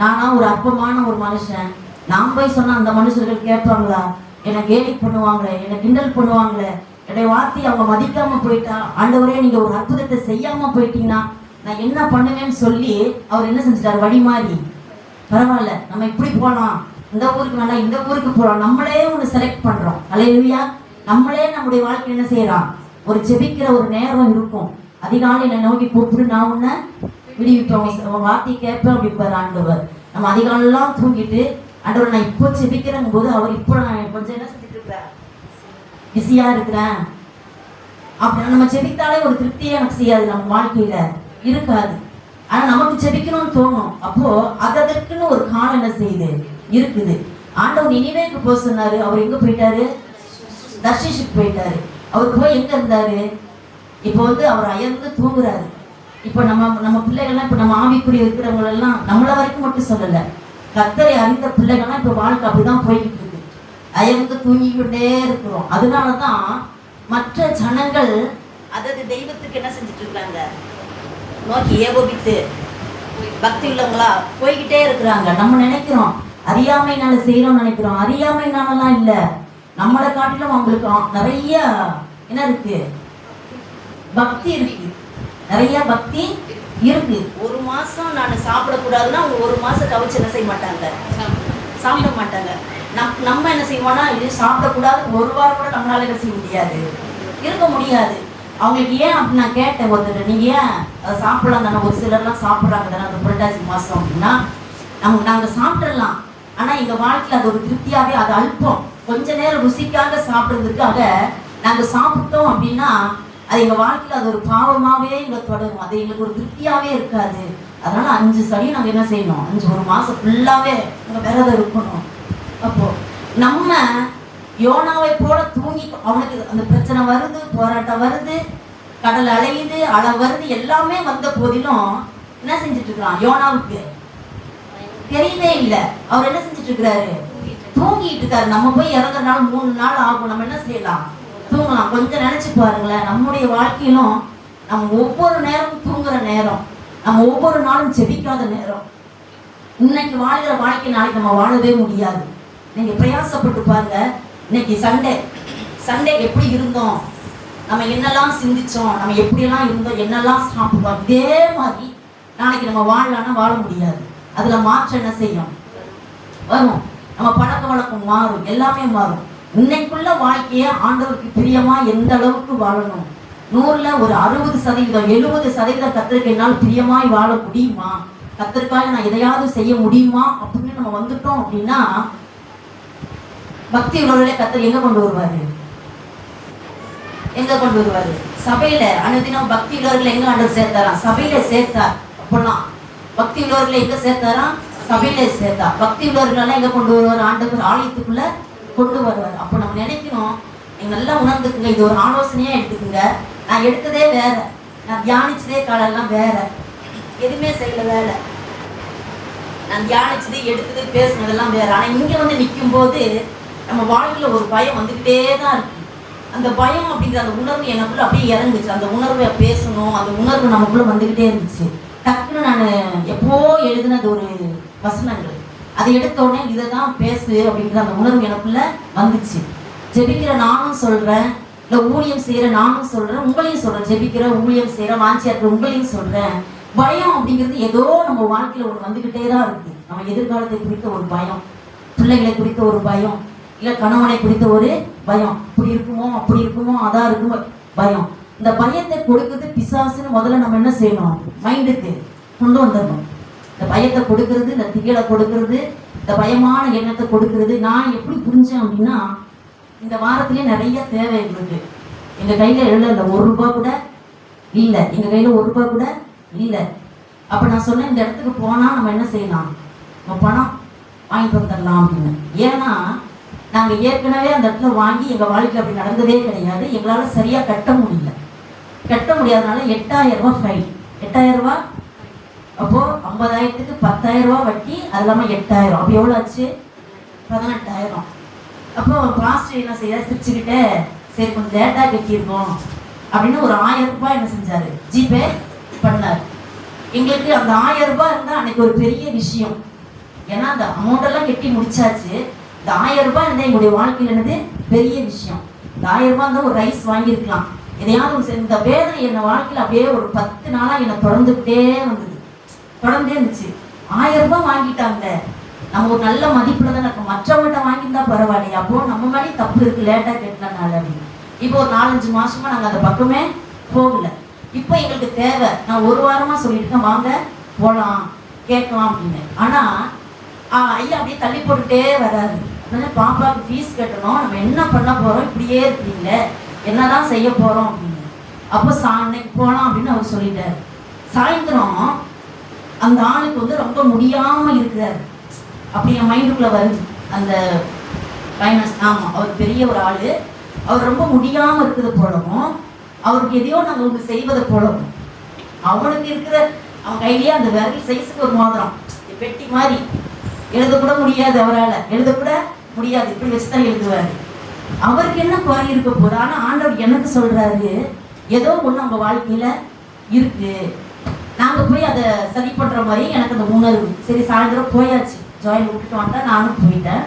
நானா ஒரு அற்பமான ஒரு மனுஷன், நான் போய் சொன்னா அந்த மனுஷர்கள் கேட்பாங்களா, என்னை கேலி பண்ணுவாங்களே, என்னை கிண்டல் பண்ணுவாங்களே, என்னுடைய வார்த்தையை அவங்க மதிக்காம போயிட்டா, ஆண்டவரே நீங்க ஒரு அற்புதத்தை செய்யாம போயிட்டீங்கன்னா நான் என்ன பண்ணுவேன்னு சொல்லி அவர் என்ன செஞ்சிட்டாரு, வழி மாறி பரவாயில்ல நம்ம இப்படி போகலாம், இந்த ஊருக்கு வேண்டாம் இந்த ஊருக்கு போகலாம், நம்மளே ஒன்று செலக்ட் பண்றோம். அல்லேலூயா. நம்மளே நம்முடைய வாழ்க்கை என்ன செய்யலாம், ஒரு செபிக்கிற ஒரு நேரம் இருக்கும். அதிகாலையில நோக்கி கூப்பிட்டு நான் உன்னை விடுவிப்பேன், உன் வார்த்தையை கேட்பேன் அப்படிப்பாரு ஆண்டவர். நம்ம அதிகாலெல்லாம் தூங்கிட்டு ஆண்டவர் நான் இப்போ செபிக்கிறேங்க போது அவர் இப்போ நான் கொஞ்சம் என்ன செஞ்சுட்டு இருக்கிறேன், பிஸியா இருக்கிறேன் அப்படின்னு நம்ம செபித்தாலே ஒரு திருப்தியே எனக்கு செய்யாது, நம்ம வாழ்க்கையில இருக்காது. ஆனா நமக்கு செபிக்கணும்னு தோணும். அப்போ அதற்குன்னு ஒரு காலம் என்ன செய்யுது, இருக்குது. ஆண்டவர் நினிவேக்கு போக சொன்னாரு, அவர் எங்க போயிட்டாரு, தர்ஷீஷுக்கு போயிட்டாரு. அவர் போய் எங்க இருந்தாரு, இப்போ அவர் அயர்ந்து தூங்குறாரு. இப்போ நம்ம பிள்ளைகள்லாம், இப்போ நம்ம ஆவிக்குரிய இருக்கிறவங்களெல்லாம் நம்மள வரைக்கும் மட்டும் சொல்லலை, கர்த்தரை அறிந்த பிள்ளைகள்லாம் இப்போ வாழ்க்கை அப்படிதான் போய்கிட்டு இருக்கு, அயர்ந்து தூங்கிக்கிட்டே இருக்கிறோம். அதனாலதான் மற்ற ஜனங்கள் அதது தெய்வத்துக்கு என்ன செஞ்சுட்டு இருக்காங்க, நோக்கி ஏகோபித்து பக்தி உள்ளவங்களா போய்கிட்டே இருக்கிறாங்க. நம்ம நினைக்கிறோம் அறியாமைனால செய்யறோம்னு நினைக்கிறோம், அறியாமைனாலலாம் இல்லை, நம்மளை காட்டிலும் அவங்களுக்கு நிறைய என்ன இருக்கு, பக்தி இருக்கு, நிறைய பக்தி இருக்கு. ஒரு மாசம் நான் சாப்பிடக்கூடாதுன்னா அவங்க ஒரு மாசம் கவிச்சு என்ன செய்ய மாட்டாங்க, சாப்பிட மாட்டாங்க. நம்ம என்ன செய்வோம்னா, இது சாப்பிடக்கூடாது ஒரு வாரம் கூட நம்மளால என்ன செய்ய முடியாது, இருக்க முடியாது. அவங்களுக்கு ஏன் அப்படி நான் கேட்டேன் ஒருத்தர், நீங்க ஏன் அதை சாப்பிடலாம் தானே, ஒரு சிலர்லாம் சாப்பிட்றாங்க தானே அந்த புரட்டாசி மாசம் அப்படின்னா, நாங்கள் சாப்பிட்றலாம், ஆனா எங்க வாழ்க்கையில் அது ஒரு திருப்தியாவே, அது அல்பம், கொஞ்ச நேரம் ருசிக்காக சாப்பிட்றதுக்காக நாங்கள் சாப்பிட்டோம் அப்படின்னா அது எங்க வாழ்க்கையில் அது ஒரு பாவமாவே எங்களை தொடரும், அது எங்களுக்கு ஒரு திருப்தியாவே இருக்காது. அதனால 5 சனியும் நாங்கள் என்ன செய்யணும், ஒரு மாசம் ஃபுல்லாவே நாங்கள் விரதம் இருக்கணும். அப்போ நம்ம யோனாவை போல தூங்கி, அவனுக்கு அந்த பிரச்சனை வருது, போராட்டம் வருது, கடல் அலையுது, அலை வருது, எல்லாமே வந்த போதிலும் என்ன செஞ்சுட்டு இருக்கிறான், யோனாவுக்கு தெரியவே இல்லை. அவர் என்ன செஞ்சுட்டு இருக்கிறாரு, தூங்கிட்டு இருக்காரு. நம்ம போய் இறங்குறதுனால 3 நாள் ஆகும், நம்ம என்ன செய்யலாம், தூங்கலாம். கொஞ்சம் நினைச்சு பாருங்களேன், நம்முடைய வாழ்க்கையிலும் நம்ம ஒவ்வொரு நேரமும் தூங்குற நேரம், நம்ம ஒவ்வொரு நாளும் செபிக்காத நேரம். இன்னைக்கு வாழ்கிற வாழ்க்கை நாளைக்கு நம்ம வாழவே முடியாது. நீங்க பிரயாசப்பட்டு பாருங்க. இன்னைக்கு சண்டே எப்படி இருந்தோம், நம்ம என்னெல்லாம் சிந்திச்சோம், நம்ம எப்படியெல்லாம் இருந்தோம், என்னெல்லாம் சாப்பிடுவோம், இதே மாதிரி நாளைக்கு நம்ம வாழலாம்னா வாழ முடியாது. அதுல மாற்றம் என்ன செய்யும், வரும். நம்ம பழக்க வழக்கம் மாறும், எல்லாமே மாறும். இன்னைக்குள்ள வாழ்க்கைய ஆண்டவருக்கு பிரியமா எந்த அளவுக்கு வாழணும், 100ல ஒரு 60%, 70% கர்த்தருக்கு என்னால் பிரியமாய் வாழ முடியுமா, கர்த்தருக்காக நான் எதையாவது செய்ய முடியுமா அப்படின்னு நம்ம வந்துட்டோம் அப்படின்னா, பக்தி உணர்வுல கர்த்தர் எங்க கொண்டு வருவாரு? எங்க கொண்டு வருவாரு? சபையில. அனுதினம் பக்தி உணர்வுல எங்க ஆண்டவர் சேர்த்தாராம்? சபையில சேர்த்தார். அப்பெல்லாம் பக்தி உணர்வுல எங்க சேர்த்தாராம்? சபையில சேர்த்தா. பக்தி உணர்வுகளெல்லாம் எங்க கொண்டு வருவார்? ஆண்டவர் ஆலயத்துக்குள்ள கொண்டு வருவார். அப்ப நம்ம நினைக்கணும், நீங்க நல்லா உணர்ந்துக்குங்க, இது ஒரு ஆலோசனையா எடுத்துக்குங்க. நான் எடுத்ததே வேற, நான் தியானிச்சதே காலெல்லாம் வேற, எதுவுமே செய்யல வேலை. நான் தியானிச்சது, எடுத்தது, பேசுனதெல்லாம் வேற. ஆனா இங்க வந்து நிற்கும் போது நம்ம வாழ்க்கையில ஒரு பயம் வந்துகிட்டே தான் இருக்கு. அந்த பயம் அப்படிங்கிற அந்த உணர்வு எனக்குள்ள அப்படியே இறங்குச்சு. அந்த உணர்வை பேசணும், அந்த உணர்வு நமக்குள்ள வந்துகிட்டே இருந்துச்சு. டக்குன்னு நான் எப்போ எழுதினது ஒரு வசனங்கள், அதை எடுத்த உடனே இதை தான் பேசு அப்படிங்கிற அந்த உணர்வு எனக்குள்ள வந்துச்சு. ஜெபிக்கிற நானும் சொல்றேன், இல்லை ஊழியம் செய்யற நானும் சொல்றேன், உங்களையும் சொல்றேன். ஜெபிக்கிற, ஊழியம் செய்யற, வாஞ்சியா இருக்கிற உங்களையும் சொல்றேன். பயம் அப்படிங்கிறது ஏதோ நம்ம வாழ்க்கையில ஒன்று வந்துகிட்டே தான் இருக்கு. நம்ம எதிர்காலத்தை குறித்த ஒரு பயம், பிள்ளைகளை குறித்த ஒரு பயம், இல்லை கணவனை குறித்த ஒரு பயம், இப்படி இருக்குமோ அப்படி இருக்குமோ அதான் இருக்குமோ பயம். இந்த பயத்தை கொடுக்குறது பிசாசுன்னு முதல்ல நம்ம என்ன செய்யணும்? மைண்டுக்கு கொண்டு வந்துடணும். இந்த பயத்தை கொடுக்கறது, இந்த திகிலை கொடுக்கறது, இந்த பயமான எண்ணத்தை கொடுக்கறது. நான் எப்படி புரிஞ்சேன் அப்படின்னா, இந்த வாரத்திலேயே நிறைய தேவை எங்களுக்கு. எங்கள் கையில் இல்லை, 1 ரூபா கூட இல்லை, எங்கள் கையில் 1 ரூபா கூட இல்லை. அப்போ நான் சொன்னேன், இந்த இடத்துக்கு போனால் நம்ம என்ன செய்யலாம், நம்ம பணம் வாங்கிட்டு வந்துடலாம் அப்படின்னு. ஏன்னா நாங்கள் ஏற்கனவே அந்த இடத்துல வாங்கி எங்கள் வாழ்க்கையில் அப்படி நடந்ததே கிடையாது. எங்களால் சரியாக கட்ட முடியல. கட்ட முடியாதனால 8000 ரூபா ஃபைன். 8000 ரூபா, அப்போது 50,000க்கு 10,000 ரூபா வட்டி, அது இல்லாமல் 8000, அப்போ எவ்வளோ ஆச்சு? 18,000. அப்போ பாஸ்டர் என்ன செய்ய, சிரிச்சுக்கிட்டே, சரி கொஞ்சம் லேட்டாக கட்டியிருக்கோம் அப்படின்னு ஒரு 1000 ரூபாய் என்ன செஞ்சார், ஜிபே பண்ணார். எங்களுக்கு அந்த 1000 ரூபாய் இருந்தால் அன்னைக்கு ஒரு பெரிய விஷயம். ஏன்னா அந்த அமௌண்டெல்லாம் கட்டி முடிச்சாச்சு. இந்த 1000 ரூபாய் இருந்தால் எங்களுடைய வாழ்க்கையில் என்னது பெரிய விஷயம். இந்த 1000 ரூபாய் இருந்தால் ஒரு ரைஸ் வாங்கியிருக்கலாம், எதையாவது. இந்த வேதனை என் வாழ்க்கையில் அப்படியே ஒரு 10 நாளாக என்னை தொடர்ந்துக்கிட்டே வந்தது, தொடர்ந்தே இருந்துச்சு. 1000 ரூபாய் வாங்கிட்டாங்க, நம்ம ஒரு நல்ல மதிப்பில் தான் இருக்கும். மற்றவங்கள்ட்ட வாங்கியிருந்தா பரவாயில்லையா, அப்போ நம்ம மாதிரி தப்பு இருக்குது லேட்டாக கேட்டனால அப்படின்னு. இப்போ ஒரு 4-5 மாசமா நாங்கள் அந்த பக்கமே போகல. இப்போ எங்களுக்கு தேவை. நான் 1 வாரமாக சொல்லியிருக்கேன், வாங்க போகலாம் கேட்கலாம் அப்படின்னு. ஆனால் ஐயா அப்படியே தள்ளி போட்டுகிட்டே வராது. பாப்பாவுக்கு ஃபீஸ் கட்டணும், நம்ம என்ன பண்ண போகிறோம், இப்படியே இருக்கீங்களே, என்னதான் செய்ய போகிறோம் அப்படின்னு. அப்போ அன்னைக்கு போகலாம் அப்படின்னு அவர் சொல்லிட்டார். சாயந்தரம் அந்த ஆளுக்கு வந்து ரொம்ப முடியாமல் இருக்கிறாரு. அப்படி என் மைண்டுக்குள்ளே வருது அந்த ஃபைனான்ஸ். ஆமாம், அவர் பெரிய ஒரு ஆள், அவர் ரொம்ப முடியாமல் இருக்கிறது போலவும், அவருக்கு எதையோ நாங்கள் ஒன்று செய்வதை போலவும், அவனுக்கு இருக்கிற அவன் கையிலேயே அந்த விரல் சைஸுக்கு ஒரு மோதிரம், பெட்டி மாதிரி, எழுதக்கூட முடியாது, அவரால் எழுதக்கூட முடியாது, இப்படி வச்சு தான் எழுதுவார். அவருக்கு என்ன குறை இருக்க போகுது? ஆனால் ஆண்டவர் எனக்கு சொல்கிறாரு, ஏதோ ஒன்று அவங்க வாழ்க்கையில் இருக்குது. நாங்கள் போய் அதை சரி பண்ணுற மாதிரி எனக்கு அந்த உணர்வு. சரி, சாயந்தரம் போயாச்சு, ஜாயின் விட்டுட்டு வந்தா, நானும் போயிட்டேன்.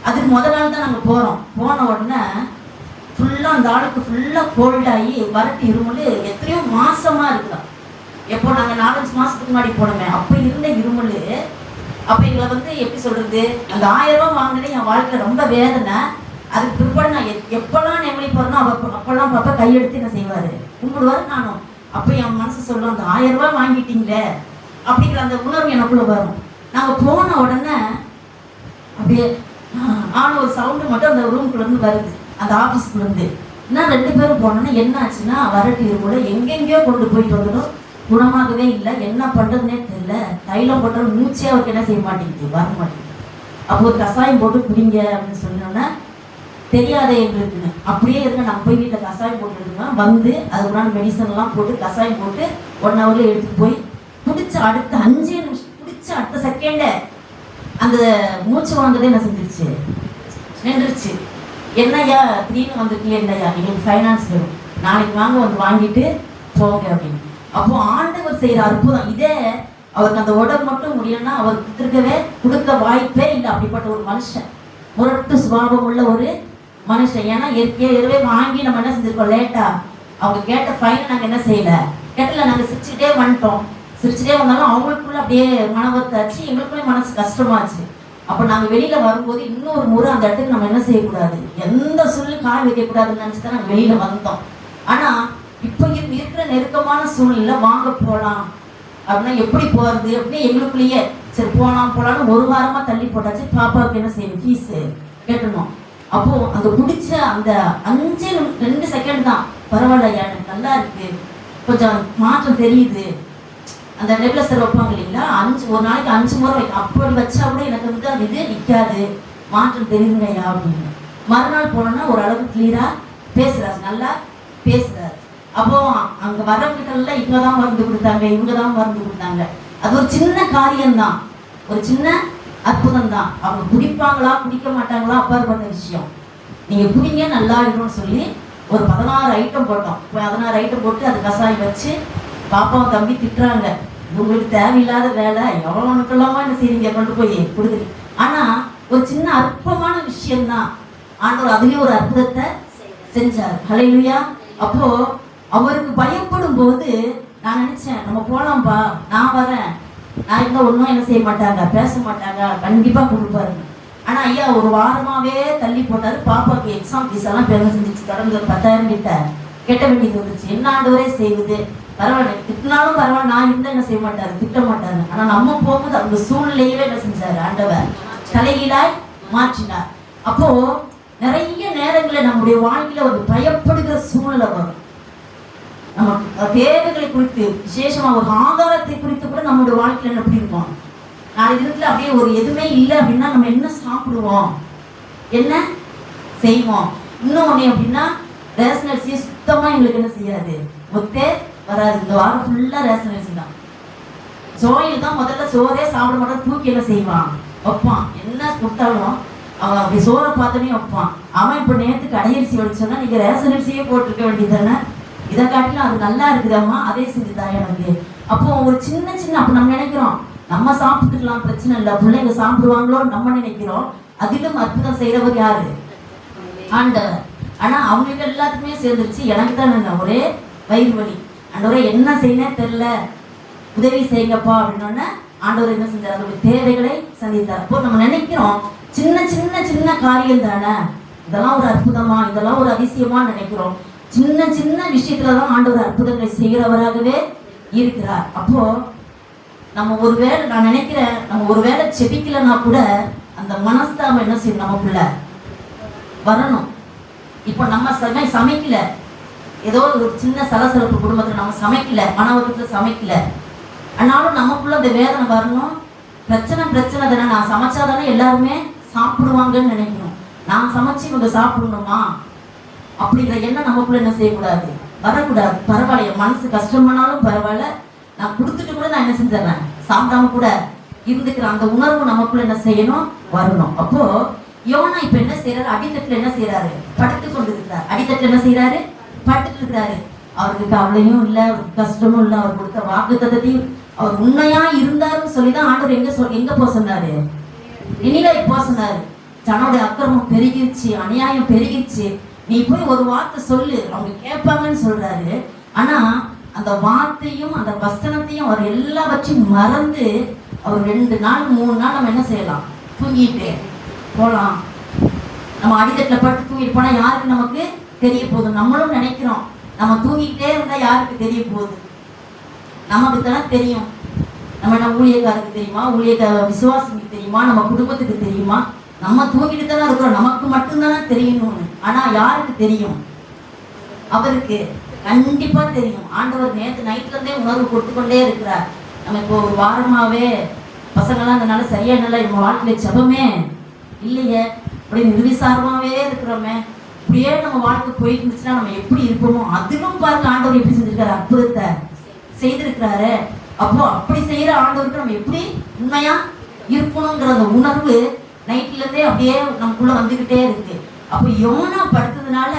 அதுக்கு முதல் நாள் தான் நாங்கள் போகிறோம். போன உடனே ஃபுல்லாக அந்த ஆளுக்கு ஃபுல்லாக கோல்டாகி வறட்டு இருமல், எத்தனையோ மாசமாக இருக்குதான். எப்போ நாங்கள் 4-5 மாதத்துக்கு முன்னாடி போனோமே, அப்போ இருந்த இருமல். அப்போ எங்களை வந்து எப்படி சொல்கிறது, அந்த 1000 ரூபா வாங்கினதே என் வாழ்க்கையில் ரொம்ப வேதனை. அதுக்கு பிற்பாடு நான் எப்போல்லாம் நெம்மதி போகிறேனோ அப்போல்லாம் பாப்பா கையெடுத்து என்ன செய்வார், கும்பிடுவார். நானும் அப்போ என் மனசு சொல்லும், அந்த 1000 ரூபா வாங்கிட்டீங்களே அப்படிங்கிற அந்த உணர்வு எனக்குள்ளே வரும். நாங்கள் போன உடனே அப்படியே ஆன ஒரு சவுண்டு மட்டும் அந்த ரூம்குள்ளேருந்து வருது, அந்த ஆஃபீஸ்க்குள்ளேருந்து. இன்னும் 2 பேரும் போனோன்னா என்ன ஆச்சுன்னா, வரட்டு இருமுறை எங்கெங்கேயோ கொண்டு போயிட்டு வந்துடும், குணமாகவே இல்லை. என்ன பண்ணுறதுனே தெரியல. தைலம் போட்டாலும் மூச்சே அவருக்கு என்ன செய்ய மாட்டேங்குது, வர மாட்டேங்குது. அப்போ ஒரு கஷாயம் போட்டு குடிங்க அப்படின்னு சொன்னோன்னா, தெரியாதே எங்களுக்குன்னு. அப்படியே இருக்க நாங்கள் போய் வீட்டில் கஷாயம் போட்டுருந்தோம். வந்து அதுக்குண்டான மெடிசன்லாம் போட்டு கஷாயம் போட்டு 1 ஹவரில் எடுத்துகிட்டு போய் குடிச்ச அடுத்த 5 நிமிஷம், குடிச்ச அடுத்த செகண்டே அந்த மூச்சு வாங்குறதே என்ன செஞ்சிருச்சு, நின்றுச்சு. என்னையா திடீர்னு வந்துருக்கீங்க, இல்லையா எங்களுக்கு ஃபைனான்ஸ் வேணும், நாளைக்கு வாங்க வந்து வாங்கிட்டு போங்க அப்படின்னு. அப்போ ஆண்டவர் செய்கிற அற்புதம் இதே. அவருக்கு அந்த உடம்பு மட்டும் முடியலன்னா அவருக்கு கொடுக்க வாய்ப்பே இல்லை. அப்படிப்பட்ட ஒரு மனுஷன், முரட்டு சுபாவம் உள்ள ஒரு மனுஷன். ஏன்னா ஏற்கனவே வாங்கி நம்ம என்ன செஞ்சிருக்கோம், லேட்டா அவங்க கேட்ட ஃபைனை நாங்கள் என்ன செய்யலை, கேட்டல, நாங்கள் சிரிச்சுட்டே வந்துட்டோம். சிரிச்சுட்டே வந்தாலும் அவங்களுக்குள்ள அப்படியே மனவத்தாச்சு, எங்களுக்குள்ளே மனசு கஷ்டமாச்சு. அப்ப நாங்க வெளியில வரும்போது இன்னொரு முறை அந்த இடத்துக்கு நம்ம என்ன செய்யக்கூடாது, எந்த சொல்லு கால் வைக்கக்கூடாதுன்னு நினைச்சுதான் நாங்க வெளியில வந்தோம். ஆனா இப்ப இருக்கிற நெருக்கமான சூழ்நிலை வாங்க போலாம் அப்படின்னா எப்படி போறது அப்படின்னு எங்களுக்குள்ளேயே சரி போலாம்னு ஒரு வாரமா தள்ளி போட்டாச்சு. பாப்பாவுக்கு என்ன செய்யணும், ஃபீஸ் கேட்டணும். அப்போ அந்த குடிச்ச அந்த 2 செகண்ட் தான், பரவாயில்லையா எனக்கு நல்லா இருக்கு, கொஞ்சம் மாற்றம் தெரியுது. அந்த நெப்லஸர் வைப்பாங்க இல்லைங்களா, ஒரு நாளைக்கு 5 முறை வைக்கும். அப்படி வச்சா கூட எனக்கு வந்து அது இது நிற்காது, மாற்றம் தெரியுதுங்கய்யா அப்படின்னு. மறுநாள் போனோன்னா ஓரளவுக்கு கிளியரா பேசுறாரு, நல்லா பேசுறாரு. அப்போ அங்க வரவங்கிட்ட இவங்க தான் மருந்து கொடுத்தாங்க, இவங்க தான் மருந்து கொடுத்தாங்க. அது ஒரு சின்ன காரியம்தான், ஒரு சின்ன அற்புதம் தான். அவங்க குடிப்பாங்களா குடிக்க மாட்டாங்களா அப்பாற்பட்ட விஷயம். நீங்க குடிங்க நல்லா இருக்கும்னு சொல்லி ஒரு 16 ஐட்டம் போட்டோம். 16 ஐட்டம் போட்டு அது கசாயம் வச்சு பாப்பாவும் தம்பி திட்டுறாங்க, உங்களுக்கு தேவையில்லாத வேலை, எவ்வளோனுக்கெல்லாமா என்ன செய்றீங்க, கொண்டு போய் கொடுக்குறீங்க. ஆனா ஒரு சின்ன அற்பமான விஷயம்தான், ஆண்டவர் அதுலயும் ஒரு அற்புதத்தை செஞ்சார். ஹல்லேலூயா. அப்போ அவருக்கு பயப்படும் போது நான் நினைச்சேன், நம்ம போலாம்பா, நான் வரேன், நான் இருந்தா ஒன்றும் என்ன செய்ய மாட்டாங்க, பேச மாட்டாங்க, கண்டிப்பா கொடுப்பாரு. ஆனா ஐயா ஒரு வாரமாவே தள்ளி போட்டாரு. பாப்பாக்கு எக்ஸாம் ஃபீஸ் எல்லாம் பேருந்து செஞ்சிச்சு, கடந்த 10,000 கிட்ட கெட்ட வேண்டியது வந்துச்சு. என்ன ஆண்டவரே செய்வது, பரவாயில்ல திட்டினாலும் பரவாயில்ல, நான் இருந்தா என்ன செய்ய மாட்டாரு, திட்ட மாட்டாரு. ஆனா நம்ம போகும்போது அந்த சூழ்நிலையவே என்ன செஞ்சாரு, ஆண்டவர் தலைகீழாய் மாற்றினார். அப்போ நிறைய நேரங்களில் நம்முடைய வாழ்க்கையில ஒரு பயப்படுகிற சூழ்நிலை வரும். நம்ம தேவைகளை குறித்து, விசேஷமா ஒரு ஆதாரத்தை குறித்து கூட நம்மளுடைய வாழ்க்கையில எப்படி இருக்கும், நாளை தினத்துல அப்படியே ஒரு எதுவுமே இல்லை அப்படின்னா நம்ம என்ன சாப்பிடுவோம், என்ன செய்வோம். இன்னொன்னு அப்படின்னா ரேஷன் அரிசியை சுத்தமா எங்களுக்கு என்ன செய்யாது, ஒத்தே வராது. இந்த வாரம் ஃபுல்லா ரேஷன் அரிசி தான். சோயில் தான் முதல்ல சோறே சாப்பிட மாட்டோம், தூக்கி என்ன செய்வான் வைப்பான். என்ன கொடுத்தாலும் அவன் அப்படி சோறை பார்த்தோன்னே வைப்பான். அவன் இப்போ நேற்று கடையரிசி வடிச்சோன்னா நீங்க ரேஷன் அரிசியே போட்டிருக்க வேண்டியது தானே, இதை காட்டிலும் அது நல்லா இருக்குதாம்மா, அதே செஞ்சுதான் எனக்கு. அப்போ ஒரு சின்ன அப்போ நம்ம நினைக்கிறோம் நம்ம சாப்பிட்டுக்கலாம் பிரச்சனை இல்லை, பிள்ளைங்க சாப்பிடுவாங்களோ நம்ம நினைக்கிறோம். அதிலும் அற்புதம் செய்யறவர் யாரு, ஆண்டவர். ஆனா அவங்களுக்கு எல்லாத்துக்குமே சேர்ந்துருச்சு. எனக்கு தான் ஒரே வயிறு வலி, ஆண்டவரே என்ன செய்யணும் தெரியல, உதவி செய்யுங்கப்பா அப்படின்னோடனே ஆண்டவர் என்ன செஞ்சார், அதோட தேவைகளை சந்தித்தார். அப்போ நம்ம நினைக்கிறோம் சின்ன காரியம் தானே, இதெல்லாம் ஒரு அற்புதமா, இதெல்லாம் ஒரு அதிசயமா நினைக்கிறோம். சின்ன விஷயத்துலதான் ஆண்டவர் அற்புதங்களை செய்கிறவராகவே இருக்கிறார். அப்போ நம்ம ஒருவேளை, நான் நினைக்கிறேன் நம்ம ஒருவேளை செபிக்கலன்னா கூட அந்த மனஸ்தாபம் என்ன செய்யும் நமக்குள்ள வரணும். இப்போ நம்ம சமைக்கல, ஏதோ ஒரு சின்ன சலசலப்பு குடும்பத்துல நம்ம சமைக்கல, மனவரத்துல சமைக்கல, ஆனாலும் நமக்குள்ள அந்த வேதனை வரணும். பிரச்சனை தானே, நான் சமைச்சாதானே எல்லாருமே சாப்பிடுவாங்கன்னு நினைக்கணும். நான் சமைச்சு இவங்க சாப்பிடணுமா அப்படிங்கிற எண்ணம் நமக்குள்ள என்ன செய்யக்கூடாது, வரக்கூடாது. பரவாயில்ல, மனசு கஷ்டமானாலும் பரவாயில்ல, நான் கொடுத்துட்டு கூட நான் என்ன செஞ்சிடறேன், சாப்பிடாம கூட இருந்துக்கிற அந்த உணர்வு நமக்குள்ள என்ன செய்யணும், வரணும். அப்போ யோனா இப்ப என்ன செய்யறாரு, அடித்தட்டுல என்ன செய்யறாரு, படுத்து கொண்டு இருக்கிறார். அடித்தட்டுல என்ன செய்யறாரு, படுத்துட்டு இருக்கிறாரு. அவருக்கு கவலையும் இல்லை, அவருக்கு கஷ்டமும் இல்லை. அவர் கொடுத்த வாக்குத்தத்தத்தையும் அவர் உண்மையா இருந்தாருன்னு சொல்லிதான் ஆண்டவர் எங்க போக சொன்னாரு, நினிவே போக சொன்னாரு. தன்னுடைய அக்கிரமம் பெருகிருச்சு, அநியாயம் பெருகிருச்சு, நீ போய் ஒரு வார்த்தை சொல்லு, அவங்க கேட்பாங்கன்னு சொல்றாரு. ஆனா அந்த வார்த்தையும் அந்த வசனத்தையும் அவர் எல்லாவற்றையும் மறந்து அவர் 2 நாள் 3 நாள் நம்ம என்ன செய்யலாம், தூங்கிட்டு போகலாம். நம்ம அடித்தட்டுல பட்டு தூங்கிட்டு போனா யாருக்கு நமக்கு தெரிய போகுது. நம்மளும் நினைக்கிறோம் நம்ம தூங்கிக்கிட்டே இருந்தா யாருக்கு தெரிய போகுது, நமக்கு தானே தெரியும். நம்ம என்ன ஊழியக்காருக்கு தெரியுமா, விசுவாசிக்கு தெரியுமா, நம்ம குடும்பத்துக்கு தெரியுமா, நம்ம தூங்கிட்டு தானே இருக்கிறோம், நமக்கு மட்டும்தானே தெரியணும்னு. ஆனா யாருக்கு தெரியும், அவருக்கு கண்டிப்பா தெரியும். ஆண்டவர் நேற்று நைட்ல இருந்தே உணர்வு கொடுத்துக்கொண்டே இருக்கிறார். நம்ம இப்போ ஒரு வாரமாவே பசங்கள்லாம் அதனால சரியா இல்லை, நம்ம வாழ்க்கையில ஜெபமே இல்லையே, அப்படி நிர்விசாரமாவே இருக்கிறோமே, இப்படியே நம்ம வாழ்க்கை போயிட்டு இருந்துச்சுன்னா நம்ம எப்படி இருப்போமோ. அதிலும் பாருங்க ஆண்டவர் எப்படி செஞ்சிருக்காரு, அற்புதத்தை செய்திருக்கிறாரு. அப்போ அப்படி செய்யற ஆண்டவருக்கு நம்ம எப்படி உண்மையா இருக்கணுங்கிற அந்த உணர்வு நைட்ல இருந்தே அப்படியே நமக்குள்ள வந்துகிட்டே இருக்கு. அப்போ யோனா படுத்ததுனால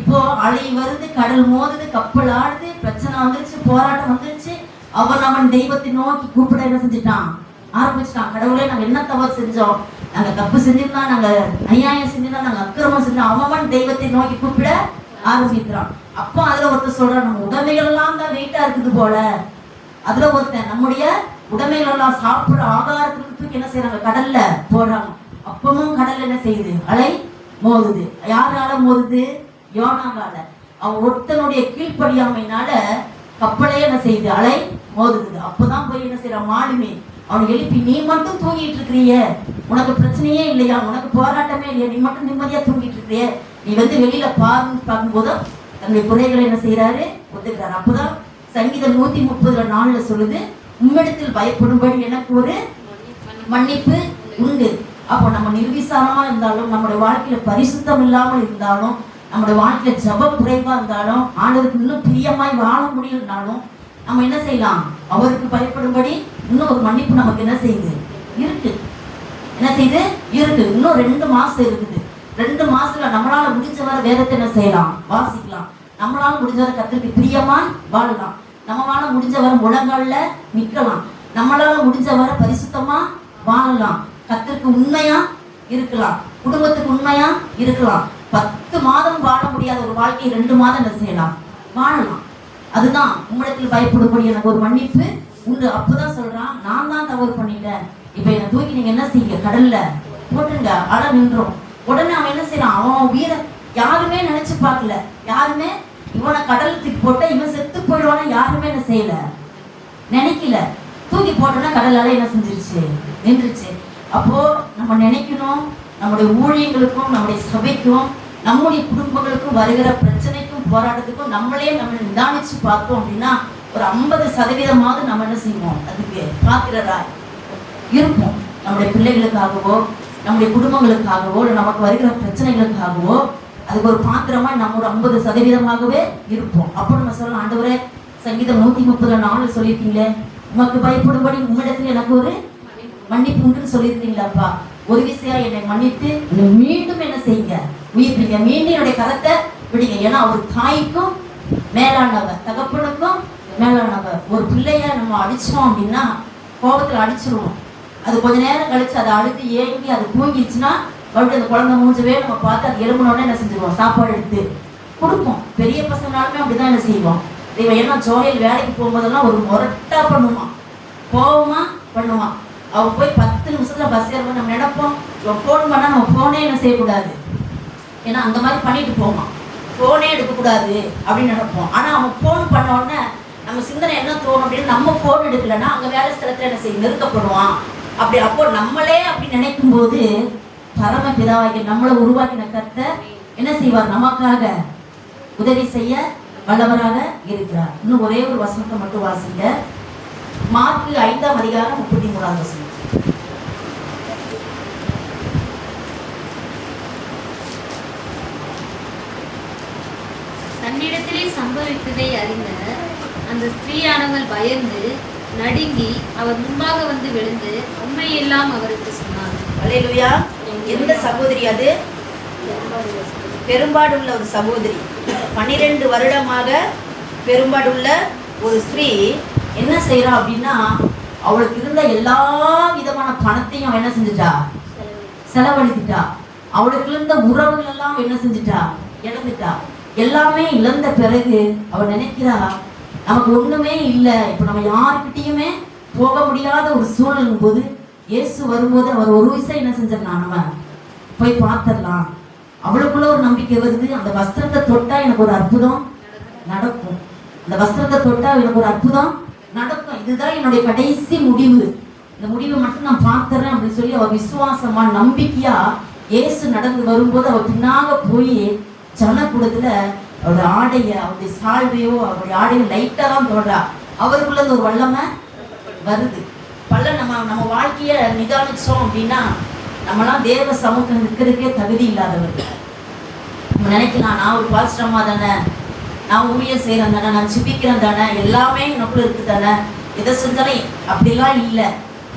இப்போ அலை வருது, கடல் மோதுது, கப்பல் ஆடுது, பிரச்சனை வந்துருச்சு, போராட்டம் வந்துருச்சு. அவன் தெய்வத்தை நோக்கி கூப்பிட என்ன செஞ்சுட்டான், ஆரம்பிச்சுட்டான். கடவுளே நாங்க என்ன தவறு செஞ்சோம், நாங்க தப்பு செஞ்சிருந்தா, நாங்க அநியாயம் செஞ்சிருந்தா, நாங்க அக்கிரமம் செஞ்சோம். அவன் தெய்வத்தை நோக்கி கூப்பிட ஆரம்பிக்கிறான். அப்போ அதுல ஒருத்தர் சொல்றான், நம்ம உடமைகள் எல்லாம் தான் வெயிட்டா இருக்குது போல. அதுல ஒருத்தன் நம்முடைய உடமைகளெல்லாம் சாப்பிடுற ஆகாரத்துக்கு தூக்கி என்ன செய்யறாங்க, கடல்ல போடுறாங்க. அப்பமும் கடல் என்ன செய்யுது, அலை மோதுது. யாரால மோதுது, யோனாவால. அவன் ஒருத்தனுடைய கீழ்ப்படியாமையினால கப்பலே என்ன செய்யுது, அலை மோதுது. அப்பதான் போய் என்ன செய்யறான், மாலுமி அவனை எழுப்பி, நீ மட்டும் தூங்கிட்டு இருக்கிறிய, உனக்கு பிரச்சனையே இல்லையா, உனக்கு போராட்டமே இல்லையா, நீ மட்டும் நிம்மதியா தூங்கிட்டு இருக்கிறிய, நீ வந்து வெளியில பாருன்னு பார்க்கும்போது தன்னுடைய குறைகளை என்ன செய்யறாரு, ஒத்துக்கிறாரு. அப்பதான் சங்கீதம் 130:4 சொல்லுது, உம்மிடத்தில் பயப்படும்படி எனக்கு ஒரு மன்னிப்பு உண்டு. அப்போ நம்ம நிர்விசாரமா இருந்தாலும், நம்முடைய வாழ்க்கையில பரிசுத்தம் இல்லாமல் இருந்தாலும், நம்முடைய வாழ்க்கையில ஜப குறைவா இருந்தாலும், ஆண்டவருக்கு இன்னும் பிரியமாய் வாழ முடியலனாலும் நம்ம என்ன செய்யலாம், அவருக்கு பயப்படும்படி இன்னும் ஒரு மன்னிப்பு நமக்கு என்ன செய்யுது, இருக்கு. என்ன செய்யுது, இருக்கு. இன்னும் 2 மாசம் இருக்குது. 2 மாசத்துல நம்மளால முடிஞ்ச வர வேதத்தை என்ன செய்யலாம், வாசிக்கலாம். நம்மளால முடிஞ்ச வர கர்த்தருக்கு பிரியமா வாழலாம். நம்மளால முடிஞ்ச வர முழங்கால்ல நிக்கலாம். நம்மளால முடிஞ்ச வர பரிசுத்தமா வாழலாம். கர்த்தருக்கு உண்மையா இருக்கலாம். குடும்பத்துக்கு உண்மையா இருக்கலாம். 10 மாதம் வாழ முடியாத ஒரு வாழ்க்கையை 2 மாதம் என்ன செய்யலாம், வாழலாம். அதுதான் உம்மிடத்தில் பயப்படும்படி எனக்கு ஒரு மன்னிப்பு உண்டு. அப்பதான் சொல்றான், நான் தான் தவறு பண்ணிட்டேன், இப்ப என்னை தூக்கி நீங்க என்ன செய்யுங்க, கடல்ல போட்டுருங்க, அலை நின்றோம். உடனே அவன் என்ன செய்யறான், அவன் வீர யாருமே நினைச்சு பார்க்கல. யாருமே இவனை கடல் தூக்கி போட்ட இவன் செத்து போயிடுவான யாருமே என்ன செய்யல, நினைக்கல. தூக்கி போட்டோன்னா கடல் அலை என்ன செஞ்சிருச்சு, நின்றுச்சு. அப்போ நம்ம நினைக்கணும், நம்முடைய ஊழியங்களுக்கும் நம்முடைய சபைக்கும் நம்முடைய குடும்பங்களுக்கும் வருகிற பிரச்சனைக்கும் போராட்டத்துக்கும் நம்மளே நம்ம நிதானிச்சு பார்த்தோம் அப்படின்னா ஒரு 50% நம்ம என்ன செய்வோம், அதுக்கு பாத்திரரா இருப்போம். நம்முடைய பிள்ளைகளுக்காகவோ நம்முடைய குடும்பங்களுக்காகவோ நமக்கு வருகிற பிரச்சனைகளுக்காகவோ அதுக்கு ஒரு பாத்திரமா நம்ம ஒரு 50%ஆகவே இருப்போம். அப்போ நம்ம சொல்லலாம், ஆண்டவரே சங்கீதம் 130:4 சொல்லியிருக்கீங்களே, உமக்கு பயப்படும்படி உம்மிடத்துல எனக்கு ஒரு மன்னிப்பு உண்டுன்னு சொல்லியிருக்கீங்களாப்பா, ஒரு விஷயம் என்னை மன்னித்து மீண்டும் என்ன செய்யுங்க, உயிர்ப்பிங்க, மீண்டும் என்னுடைய கரத்தை விடுங்க. ஏன்னா அவர் தாய்க்கும் மேலானவர், தகப்பனுக்கும் மேலானவர். ஒரு பிள்ளைய நம்ம அடிச்சோம் அப்படின்னா கோபத்துல அடிச்சிருவோம். அது கொஞ்ச நேரம் கழிச்சு அதை அழுது ஏங்கி அது தூங்கிடுச்சுன்னா மறுபடியும் அந்த குழந்தை மூஞ்சவே நம்ம பார்த்து அது எலும்புனோடனே என்ன செஞ்சுருவோம், சாப்பாடு எடுத்து கொடுப்போம். பெரிய பசங்களாலுமே அப்படிதான் என்ன செய்வோம். இவன் ஏன்னா ஜோயல் வேலைக்கு போகும்போதெல்லாம் ஒரு முரட்டா பண்ணுவான், கோபமா பண்ணுவான். அவன் போய் 10 நிமிஷத்துல பஸ் ஏறும்போது நம்ம நினைப்போம், இவன் ஃபோன் பண்ணா நம்ம ஃபோனே என்ன செய்யக்கூடாது, ஏன்னா அந்த மாதிரி பண்ணிட்டு போவான், ஃபோனே எடுக்கக்கூடாது அப்படின்னு நினைப்போம். ஆனா அவன் ஃபோன் பண்ண உடனே நம்ம சிந்தனை என்ன தோணும் அப்படின்னு, நம்ம ஃபோன் எடுக்கலைன்னா அங்க வேலை ஸ்தலத்துல என்ன செய்ய நெருக்கப்படுவான். அப்படி அப்போ நம்மளே அப்படி நினைக்கும் போது பரம பிதாவாகி நம்மளை உருவாக்கின கர்த்தர் என்ன செய்வார், நமக்காக உதவி செய்ய வல்லவராக இருக்கிறார். இன்னும் ஒரே ஒரு வசனத்தை மட்டும் வாசிங்க. மார்க்கு 5:33. தன்னிடத்திலே சம்பவித்ததை அறிந்த அந்த ஸ்திரீயானவள் பயந்து நடுங்கி அவர் முன்பாக வந்து விழுந்து உண்மையெல்லாம் அவருக்கு சொன்னார். அல்லேலூயா. எந்த சகோதரி அது? பெரும்பாடுள்ள ஒரு சகோதரி. 12 வருடமாக பெரும்பாடுள்ள ஒரு ஸ்திரீ என்ன செய்யறா அப்படின்னா, அவளுக்கு இருந்த எல்லா விதமான பணத்தையும் அவன் என்ன செஞ்சுட்டா, செலவழித்துட்டா. அவளுக்கு இருந்த உறவுகள் எல்லாம் என்ன செஞ்சுட்டா, இழந்துட்டா. எல்லாமே இழந்த பிறகு அவள் நினைக்கிறா, நமக்கு ஒண்ணுமே இல்லை, இப்போ நம்ம யாருக்கிட்டையுமே போக முடியாத ஒரு சூழலும் போது இயேசு வரும்போது அவர் ஒரு விஷயம் என்ன செஞ்சிடலாம், நம்ம போய் பார்த்துடலாம். அவளுக்குள்ள ஒரு நம்பிக்கை வருது, அந்த வஸ்திரத்தை தொட்டா எனக்கு ஒரு அற்புதம் நடக்கும், அந்த வஸ்திரத்தை தொட்டா எனக்கு ஒரு அற்புதம் நடக்கும், இதுதான் என்னுடைய கடைசி முடிவு, இந்த முடிவை மட்டும் நான் பார்த்துறேன் அப்படின்னு சொல்லி அவ விசுவாசமா நம்பிக்கையா இயேசு நடந்து வரும்போது அவ பின்னாக போய் ஜனக்கூடத்துல அவருடைய ஆடைய, அவருடைய சால்வையோ அவருடைய ஆடையோ லைட்டா தான் தோன்றா. அவருக்குள்ள ஒரு வல்லமை வருது. பல நம்ம வாழ்க்கைய நிதானிச்சோம் அப்படின்னா நம்மளாம் தேவ சமூகம் இருக்கிறதுக்கே தகுதி இல்லாதவர்கள். நம்ம நினைக்கலாம், நான் ஒரு பாஸ்டர்மா தானே, நான் ஊழியம் செய்கிறேன் தானே, நான் சிப்பிக்கிறேன் தானே, எல்லாமே எனக்குள்ள இருக்குது தானே, எதை செஞ்சாலும் அப்படிலாம் இல்லை.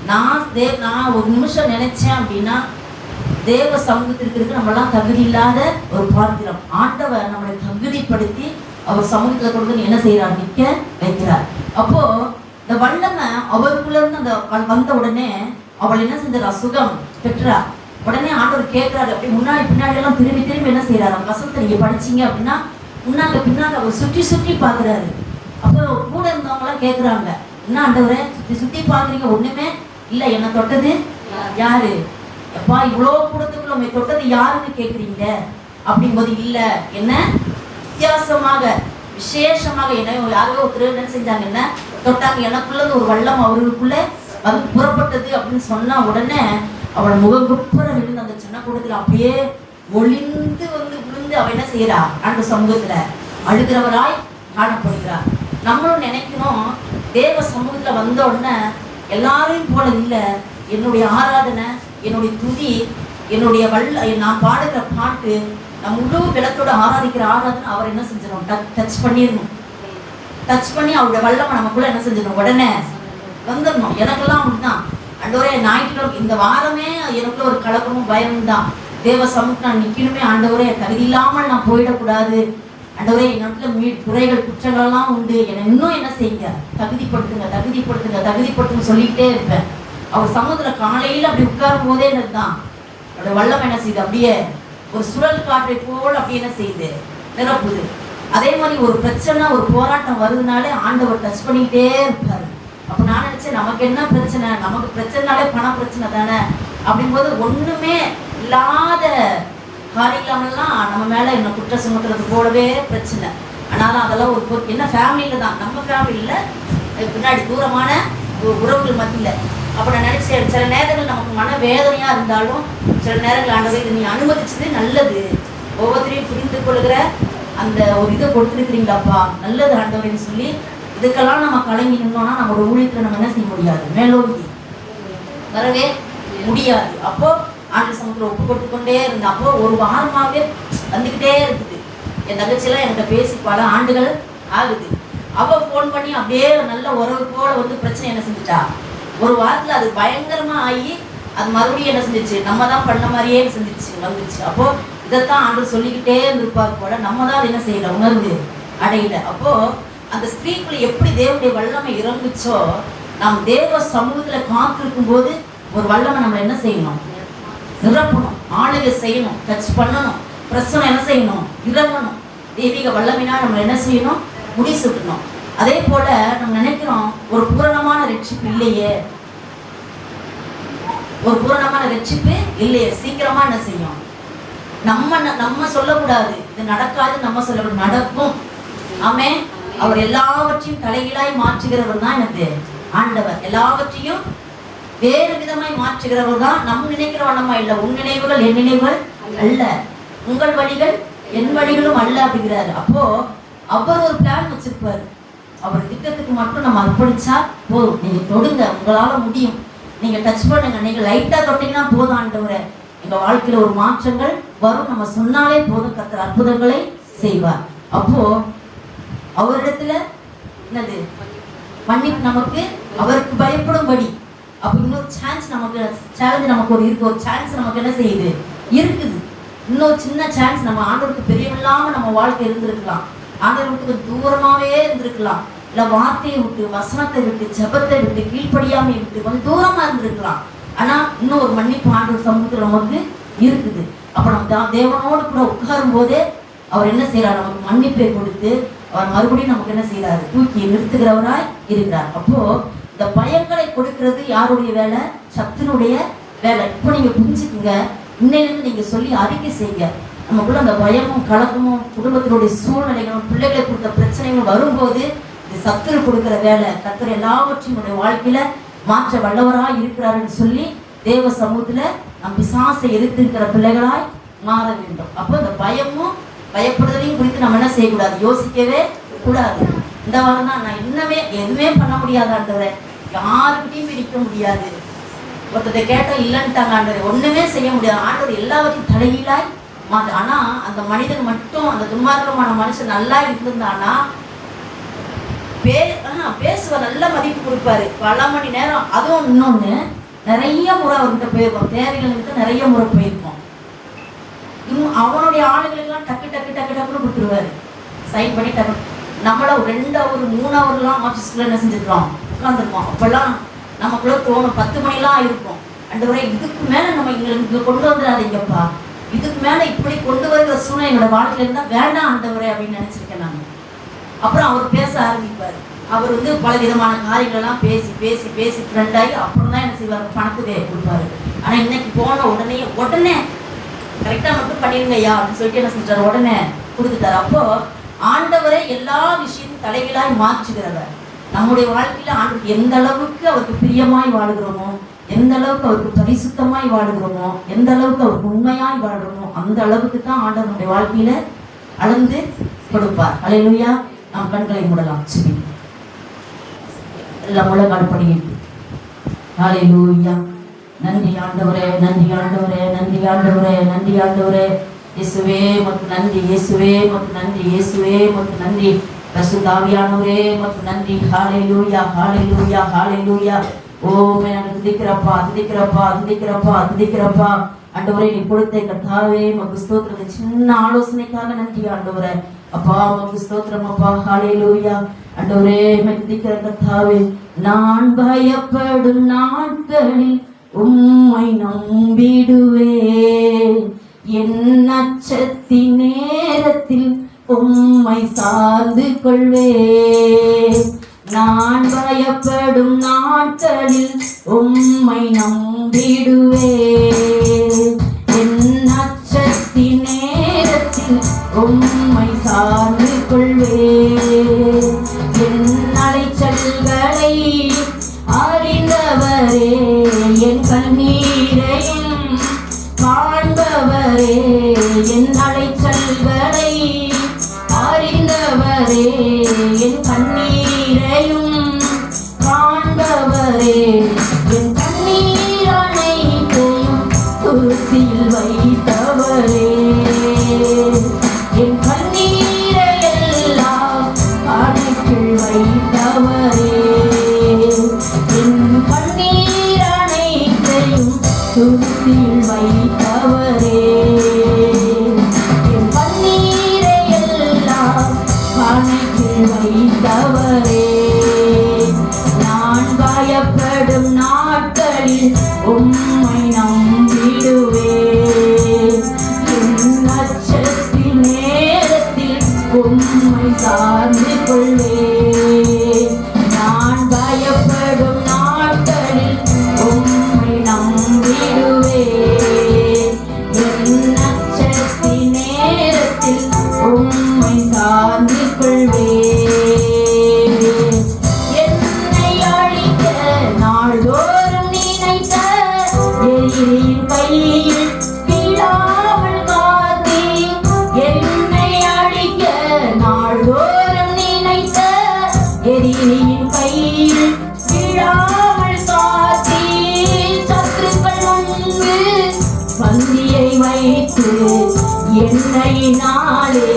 நான் ஒரு நிமிஷம் நினைச்சேன் அப்படின்னா தேவ சமூகத்திற்கு நம்மளாம் தகுதி இல்லாத ஒரு பாத்திரம். ஆண்டவர் நம்மளை தகுதிப்படுத்தி அவர் சமூகத்தில் கொண்டு என்ன செய்யறார், நிற்க வைக்கிறார். அப்போ இந்த வல்லமை அவருக்குள்ள இருந்து அந்த வந்த உடனே அவள் என்ன செஞ்சாரா, சுகம் பெற்றா. உடனே ஆண்டவர் கேட்கிறாரு, அப்படி முன்னாடி பின்னாடி எல்லாம் திரும்பி திரும்பி என்ன செய்யறாரு, அந்த வசனத்தை நீங்க படிச்சீங்க அப்படின்னா முன்னாங்க பின்னாங்க அவர் சுற்றி சுற்றி பார்க்குறாரு. அப்போ கூட இருந்தவங்க எல்லாம் கேட்குறாங்க, என்ன ஆண்டவரே சுத்தி சுத்தி பாக்குறீங்க, ஒண்ணுமே இல்ல, என்ன தொட்டது யாரு? எப்பா இவ்வளோ கூடத்துக்குள்ள உண்மை தொட்டது யாருன்னு கேட்குறீங்க அப்படிங்கும்போது இல்ல, என்ன வித்தியாசமாக விசேஷமாக என்ன யாரோ ஒருத்தர் என்ன செஞ்சாங்க, என்ன தொட்டாங்க, எனக்குள்ளது ஒரு வல்லம் அவர்களுக்குள்ள அது புறப்பட்டது அப்படின்னு சொன்னா உடனே அவள் முகம் குப்புற விழுந்து அந்த சின்ன கூடத்துல அப்படியே ஒளிந்து விழுந்து அவ என்ன செய்யறா, அந்த சமூகத்துல அழுகிறவராய் காணப்படுகிறார். நம்மளும் நினைக்கணும், தேவ சமூகத்துல வந்த உடனே எல்லாரையும் போல இல்லை, என்னுடைய ஆராதனை, என்னுடைய துதி, என்னுடைய நான் பாடுகிற பாட்டு, நம்ம முழு விளக்கோட ஆராதிக்கிற ஆராதனை அவர் என்ன செஞ்சிடணும், டச் பண்ணிடணும். டச் பண்ணி அவருடைய வல்லமை நமக்குள்ள என்ன செஞ்சிடணும், உடனே வந்துடணும். எனக்கெல்லாம் அப்படிதான். ஆண்டவரே ஞாயிற்றுக்கிழமை இந்த வாரமே எனக்குள்ள ஒரு கலக்கமும் பயமும் தான். தேவ சமூகத்தில் நான் நிற்கணுமே ஆண்டவரே, தகுதி இல்லாமல் நான் போயிடக்கூடாது ஆண்டவரே, என்னத்துல குறைகள் குற்றங்கள்லாம் உண்டு, என்னை இன்னும் என்ன செய்யுங்க, தகுதிப்படுத்துங்க தகுதிப்படுத்துங்க தகுதிப்படுத்துங்க சொல்லிக்கிட்டே இருப்பேன். அவர் சமூகத்துல காலையில அப்படி உட்காரும் போதே என்னதுதான் அவருடைய வல்லமை என்ன செய்யுது, அப்படியே ஒரு சுழல் காற்றை போல் அப்படி என்ன செய்யுது, நிரப்புது. அதே மாதிரி ஒரு பிரச்சனை ஒரு போராட்டம் வருதுனாலே ஆண்டவர் டச் பண்ணிக்கிட்டே இருப்பாரு. அப்ப நான் நினைச்சேன், நமக்கு என்ன பிரச்சனை, நமக்கு பிரச்சனைனாலே பண பிரச்சனை தானே அப்படிங்கும்போது ஒண்ணுமே இல்லாத காரியங்களெல்லாம் நம்ம மேல என்ன குற்றம் சுமத்துறது போலவே பிரச்சனை. ஆனாலும் அதெல்லாம் ஒரு என்ன ஃபேமிலியில தான், நம்ம ஃபேமிலியில பின்னாடி தூரமான உறவுகள் மத்தியில. அப்ப நான் நினைச்சேன், சில நேரங்கள் நமக்கு மன வேதனையா இருந்தாலும் சில நேரங்கள் ஆண்டவரே இது நீ அனுமதிச்சது நல்லது, ஒவ்வொருத்தரையும் புரிந்து கொள்கிற அந்த ஒரு இதை கொடுத்துருக்கிறீங்களாப்பா, நல்லது ஆண்டவரேன்னு சொல்லி இதுக்கெல்லாம் நம்ம கலங்கி நின்னோம்னா நம்மளோட ஊழியத்துல நம்ம என்ன செய்ய முடியாது, மேலோங்கி வரவே முடியாது. அப்போ ஆண்டு சமூகத்தில் ஒப்பு கொடுத்து கொண்டே இருந்தேன். அப்போ ஒரு வாரமாகவே வந்துக்கிட்டே இருக்குது. என் தங்கச்சியெல்லாம் என்கிட்ட பேசி பல ஆண்டுகள் ஆகுது. அவள் ஃபோன் பண்ணி அப்படியே நல்ல உறவு போல பிரச்சனை என்ன செஞ்சுட்டா, ஒரு வாரத்தில் அது பயங்கரமாக ஆகி அது மறுபடியும் என்ன செஞ்சிச்சு, நம்ம தான் பண்ண மாதிரியே வந்துருச்சு. அப்போ இதைத்தான் ஆண்டு சொல்லிக்கிட்டே இருந்திருப்பார் போல, நம்ம தான் அது என்ன செய்யல, உணர்வு அடையில. அப்போ அந்த ஸ்திரீக்குள்ள எப்படி தேவனுடைய வல்லமை இறங்குச்சோ, நாம் தேவ சமூகத்துல காத்திருக்கும் போது ஒரு வல்லமை நம்ம என்ன செய்யணும், நிரப்பணும், ஆளுகை செய்யணும், டச் பண்ணணும், பிரசனம் என்ன செய்யணும், இறங்கணும். தெய்வீக வல்லமைனா நம்ம என்ன செய்யணும், முடி சுட்டணும். அதே போல நம்ம நினைக்கிறோம், ஒரு பூரணமான ரட்சிப்பு இல்லையே, ஒரு பூரணமான ரட்சிப்பு இல்லையே, சீக்கிரமா என்ன செய்யும், நம்ம சொல்லக்கூடாது, இது நடக்காது, நம்ம சொல்லக்கூடாது, நடக்கும். ஆமே, அவர் எல்லாவற்றையும் தலைகீழாய் மாற்றுகிறவர் தான் எனக்கு ஆண்டவர். எல்லாவற்றையும் வேறு விதமாய் மாற்றுகிறவர் தான். நம்ம நினைக்கிற வண்ணமா இல்லை, உன் நினைவுகள் என் நினைவுகள் அல்ல, உங்கள் வழிகள் என் வழிகளும் அல்ல அப்படிங்கிறாரு. அப்போ அவர் ஒரு பிளான் வச்சிருப்பாரு. அவர் திட்டத்துக்கு மட்டும் நம்ம அர்ப்பணிச்சா போதும். நீங்க தொடுங்க, உங்களால முடியும், நீங்க டச் பண்ணுங்க, நீங்க லைட்டா தொட்டீங்கன்னா போதும் ஆண்டவரே, எங்க வாழ்க்கையில ஒரு மாற்றங்கள் வரும். நம்ம சொன்னாலே போதும், கர்த்தர் அற்புதங்களை செய்வார். அப்போ அவரிடத்துல என்னது மன்னிப்பு, நமக்கு அவருக்கு பயப்படும்படி. அப்ப இன்னொரு சான்ஸ் நமக்கு, சேலஞ்சு நமக்கு ஒரு இருக்கு, ஒரு சான்ஸ் நமக்கு என்ன செய்யுது, இருக்குது. இன்னொரு சின்ன சான்ஸ், நம்ம ஆண்டவருக்கு பெரியமில்லாம நம்ம வாழ்க்கை இருந்திருக்கலாம், ஆண்டவருக்கு தூரமாவே இருந்திருக்கலாம், இல்ல வார்த்தையை விட்டு, வசனத்தை விட்டு, ஜெபத்தை விட்டு, கீழ்ப்படியாமை விட்டு கொஞ்சம் தூரமா இருந்திருக்கலாம். ஆனா இன்னும் ஒரு மன்னிப்பு ஆண்டவர் சமூகத்துல நமக்கு இருக்குது. அப்ப நம்ம தேவனோடு கூட உட்காரும் போதே அவர் என்ன செய்யறாரு, நமக்கு மன்னிப்பை கொடுத்து அவர் மறுபடியும் நமக்கு என்ன செய்யறாரு, தூக்கி நிறுத்துகிறவராய் இருக்கிறார். அப்போ இந்த பயங்களை கொடுக்கிறது யாருடைய வேலை, சத்துனுடைய வேலை. இப்போ நீங்க புரிஞ்சுக்குங்க, இன்னையிலிருந்து நீங்க சொல்லி அறிக்கை செய்யுங்க. நமக்குள்ள அந்த பயமும் கலக்கமும் குடும்பத்தினுடைய சூழ்நிலைகளும் பிள்ளைகளை கொடுத்த பிரச்சனைகளும் வரும்போது இது சத்துரு கொடுக்கிற வேலை. கர்த்தர் எல்லாவற்றையும் உடைய வாழ்க்கையில மாற்ற வல்லவராய் இருக்கிறாருன்னு சொல்லி தேவ சமூகத்துல நம் பிசாசை எதிர்த்திருக்கிற பிள்ளைகளாய் மாற வேண்டும். அப்போ இந்த பயமும் பயப்படுதலையும் குறித்து நம்ம என்ன செய்யக்கூடாது, யோசிக்கவே கூடாது. இந்த வாரம் தான் நான் இன்னமே எதுவுமே பண்ண முடியாது ஆண்டவரே, யாருக்கிட்டையும் பிடிக்க முடியாது, ஒருத்தரை கேட்டால் இல்லைன்ட்டாங்க ஆண்டவரே, ஒண்ணுமே செய்ய முடியாது ஆண்டவர், எல்லாவற்றையும் தலைகீழாய் மாற்ற. ஆனா அந்த மனிதன் மட்டும், அந்த துன்மார்க்கமான மனுஷன் நல்லா இருந்திருந்தானா பேசுவார், நல்ல மதிப்பு கொடுப்பாரு, பல மணி நேரம். அதுவும் இன்னொன்னு, நிறைய முறை அவர்கிட்ட போயிருக்கோம், தேவைகள்கிட்ட நிறைய முறை போயிருக்கோம். அவனுடைய ஆளுகளுக்கெல்லாம் டக்கு டக்கு டக்கு டக்குன்னு கொடுத்துருவாரு, சைன் பண்ணி டக்கு. நம்மள 2 ஹவர் 3 ஹவர்லாம் ஆஃபீஸ்க்குள்ள என்ன செஞ்சுருக்கோம், உட்காந்துருக்கோம். அப்பெல்லாம் நமக்குள்ள தோணும் 10 மணிலாம் இருக்கும், ஆண்டவரே இதுக்கு மேல நம்ம இங்க கொண்டு வந்துடாதீங்கப்பா, இதுக்கு மேல இப்படி கொண்டு வருகிற சூழ்நிலை என்னோட வாழ்க்கையில இருந்தா வேண்டாம் ஆண்டவரே அப்படின்னு நினைச்சிருக்கேன் நான். அப்புறம் அவர் பேச ஆரம்பிப்பார், அவர் வந்து பல விதமான காரியங்களெல்லாம் பேசி பேசி பேசி ஃப்ரெண்ட் ஆகி அப்புறம் தான் என்ன செய்வார், பணத்துக்கு கொடுப்பாரு. ஆனால் இன்னைக்கு போன உடனே கரெக்டாக மட்டும் பண்ணிருங்கய்யா அப்படின்னு சொல்லிட்டு என்ன செஞ்சார், உடனே கொடுத்துட்டாரு. அப்போ ஆண்டவரை எல்லா விஷயத்தையும் தலைகளாய் மாற்றுகிறவர். நம்முடைய வாழ்க்கையில ஆண்டவருக்கு எந்த அளவுக்கு அவருக்கு பிரியமாய் வாழுகிறோமோ, எந்த அளவுக்கு அவருக்கு பரிசுத்தமாய் வாழுகிறோமோ, எந்த அளவுக்கு அவருக்கு உண்மையாய் வாழ்கிறோமோ, அந்த அளவுக்கு தான் ஆண்டவர் நம்முடைய வாழ்க்கையில அளந்து கொடுப்பார். அல்லேலூயா. நாம் கண்களை மூடலாம். சரி, எல்லாம் முழங்கால் படியிட்டு. அல்லேலூயா. நன்றி ஆண்டவரே, நன்றி ஆண்டவரே, நன்றி ஆண்டவரே, நன்றி ஆண்டவரே. இயேசுவே உமக்கு நன்றி, இயேசுவே உமக்கு நன்றி, இயேசுவே உமக்கு நன்றி. பரிசுத்த ஆவியானவரே உமக்கு நன்றி. ஹல்லேலூயா, ஹல்லேலூயா, ஹல்லேலூயா. ஓ எனக்கு துதிக்கிறப்பா, துதிக்கிறப்பா, துதிக்கிறப்பா, துதிக்கிறப்பா. ஆண்டவரே நீ கொடுத்த கர்த்தாவே உமக்கு ஸ்தோத்திரம். சின்ன ஆலோசனைக்காக நன்றி ஆண்டவரே. அப்பா உமக்கு ஸ்தோத்திரம் அப்பா. ஹல்லேலூயா. ஆண்டவரே உமக்கு துதிக்கிற கர்த்தாவே, நான் பயப்படும் நாட்களில் உம்மை நம்பிடுவேன். என் அச்சத்தின் நேரத்தில் உம்மை சார்ந்து கொள்வேன். நான் பயப்படும் நாட்களில் உம்மை நம்பிடுவேன். என் அச்சத்தின் நேரத்தில் உம்மை சார்ந்து கொள்வேன். என் அலைச்சல்களை அறிந்தவரே, என் கண்ணீரையும் காண்பவரே, என் அலைச்சல்களை அறிந்தவரே, என் கண்ணீரையும் காண்பவரே, என் கண்ணீர் அனைத்தையும் துருத்தியில் வைத்தவரே, என் கண்ணீரை எல்லாம் அணைக்குள் வைத்தவரே, என் கண்ணீர் அனைத்தையும் துருத்தியில் வைத்தவரே, என் கண்ணீரை எல்லாம் அணைக்குள் வைத்தவரே. நான் பயப்படும் நாட்களில் உம்மை நம்பிடுவேன். என் அச்சத்தின் நேரத்தில் உம்மை சார்ந்து கொள்வேன். நான் பயப்படும் நாட்களில் உம்மை நம்பிடுவேன். என் அச்சத்தின் நேரத்தில் உம்மை சார்ந்து கொள்வேன். என்னை அழிக்க நாள்தோறும் நினைத்த எதிரியின் கையில் விழாமல் காத்தீர். என்னை அழிக்க நாள்தோறும் நினைத்த எதிரியின் கையில் விழாமல் காத்தீர். சத்துருக்கள் முன்பு பந்தியை வைத்து எண்ணெயினாலே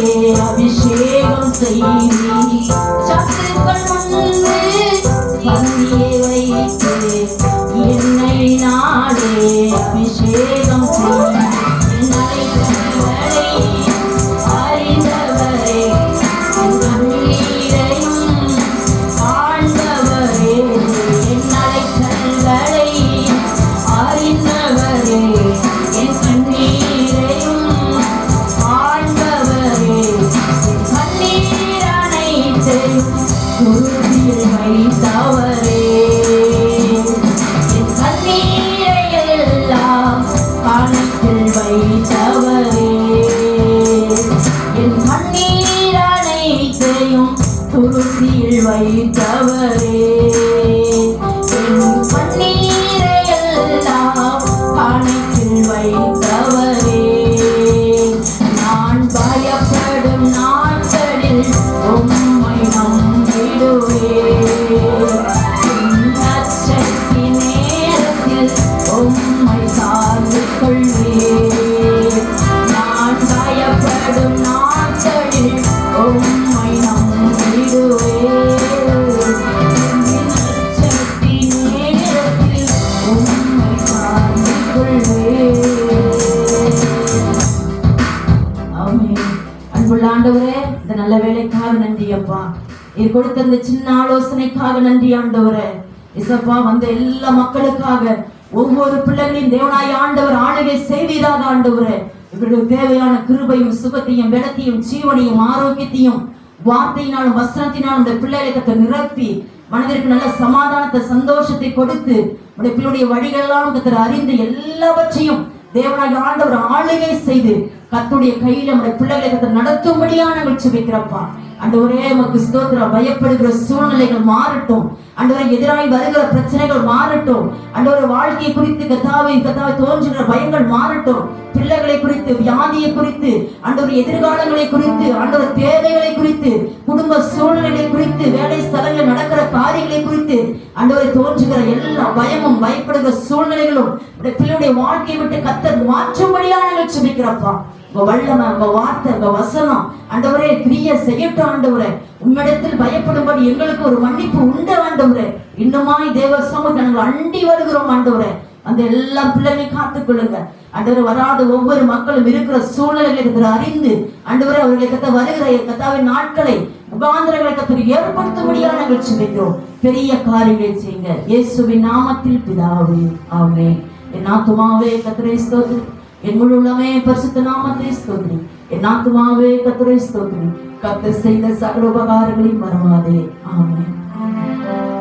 அபிஷேகம் செய்தீர். சத்துருக்கள் முன்பு பந்தியை வைத்து எண்ணெயினாலே அபிஷேகம் செய்தீர். என் அலைச்சல்களை அறிந்தவரே, என் கண்ணீரையும் காண்பவரே, என் அலைச்சல்களை அறிந்தவரே, என் கண்ணீரையும் காண்பவரே, என் கண்ணீர் அனைத்தையும் துருத்தியில் வைத்தவரே, என் கண்ணீரை எல்லாம் கணக்கில் வைத்தவரே, என் கண்ணீர் அனைத்தையும் துருத்தியில் வைத்தவரே, என் கண்ணீரை எல்லாம் கணக்கில் வைத்தவரே. நான் பயப்படும் நாட்களில் உம்மை நம்பிடுவேன். என் அச்சத்தின் நேரத்தில் உம்மை சார்ந்து கொள்வேன். நான் பயப்படும் நாட்களில் உம்மை நம்பிடுவேன். என் அச்சத்தின் நேரத்தில் உம்மை சார்ந்து கொள்வேன். ஆமென். அன்புள்ள ஆண்டவரே, இந்த நல்ல வேலைக்காக நன்றி அப்பா. நீர் கொடுத்த இந்த சின்ன ஆலோசனைக்காக நன்றி ஆண்டவரே. இசப்பா வந்த எல்லா மக்களுக்காக ஒவ்வொரு பிள்ளைகளின் தேவனாய் ஆண்டவர் ஆளுகை செய்வீராக ஆண்டவரே. இவர்களுக்கு தேவையான கிருபையும் சுகத்தையும் பலத்தையும் ஜீவனையும் ஆரோக்கியத்தையும் வார்த்தையினாலும் வசனத்தினாலும் உடைய பிள்ளைகளை கர்த்தர் நிரப்பி மனதிற்கு நல்ல சமாதானத்தை சந்தோஷத்தை கொடுத்து உடைய பிள்ளைடைய வழிகளெல்லாம் கர்த்தர் அறிந்து எல்லாவற்றையும் தேவனாகிய ஆண்டவர் ஆளுகை செய்து கர்த்தருடைய கையில நம்முடைய பிள்ளைகளை கர்த்தர் நடத்தும்படியான நாங்கள் ஜெபிக்கிறப்பா. ஆண்டவரே உமக்கு ஸ்தோத்திரம். பயப்படுகிற சூழ்நிலைகள் மாறட்டும் ஆண்டவரே, எதிராய் வருகிற பிரச்சனைகள் மாறட்டும் ஆண்டவரே, வாழ்க்கையை குறித்து கர்த்தாவே தோன்றுகிற பயங்கள் மாறட்டும், பிள்ளைகளை குறித்து, வியாதியை குறித்து ஆண்டவர், எதிர்காலங்களை குறித்து ஆண்டவர், தேவைகளை குறித்து, குடும்ப சூழ்நிலைகளை குறித்து, வேலை ஸ்தலங்களில் நடக்கிற காரியங்களை குறித்து ஆண்டவரை தோன்றுகிற எல்லா பயமும் பயப்படுகிற சூழ்நிலைகளும் பிள்ளையுடைய வாழ்க்கையை விட்டு கர்த்தர் மாற்றும்படியாக நாங்கள் ஜெபிக்கிறப்பா. உங்க வல்லமை, உங்க வார்த்தை, உங்க வசனம் ஆண்டவரே கிரியை செய்யட்டும் ஆண்டவரே. உம்மிடத்தில் பயப்படும்படி எங்களுக்கு ஒரு மன்னிப்பு உண்டு ஆண்டவரே. இன்னுமாய் தேவ சமூகத்தை நாங்கள் அண்டி வருகிறோம் ஆண்டவரே. அந்த எல்லா பிள்ளைகளையும் காத்துக்கொள்ளுங்க ஆண்டவரே. வராத ஒவ்வொரு மக்களும் இருக்கிற சூழ்நிலைகளை அறிந்து ஆண்டவரே, அவர்களை வருகிற கர்த்தாவின் நாட்களை முகாந்திரங்களை கர்த்தர் ஏற்படுத்தும்படியாக நாங்கள் ஜெபிக்கிறோம். பெரிய காரியங்களை செய்யுங்க இயேசுவின் நாமத்தில் பிதாவே, ஆமென். என் ஆத்துமாவே கர்த்தரை ஸ்தோத்திரி, என் முழு உள்ளமே பரிசுத்த நாமத்தை ஸ்தோத்திரி. என் ஆத்துமாவே கர்த்தரை ஸ்தோத்திரி, கர்த்தர் செய்த சகல உபகாரங்களையும் மறவாதே. ஆமென்.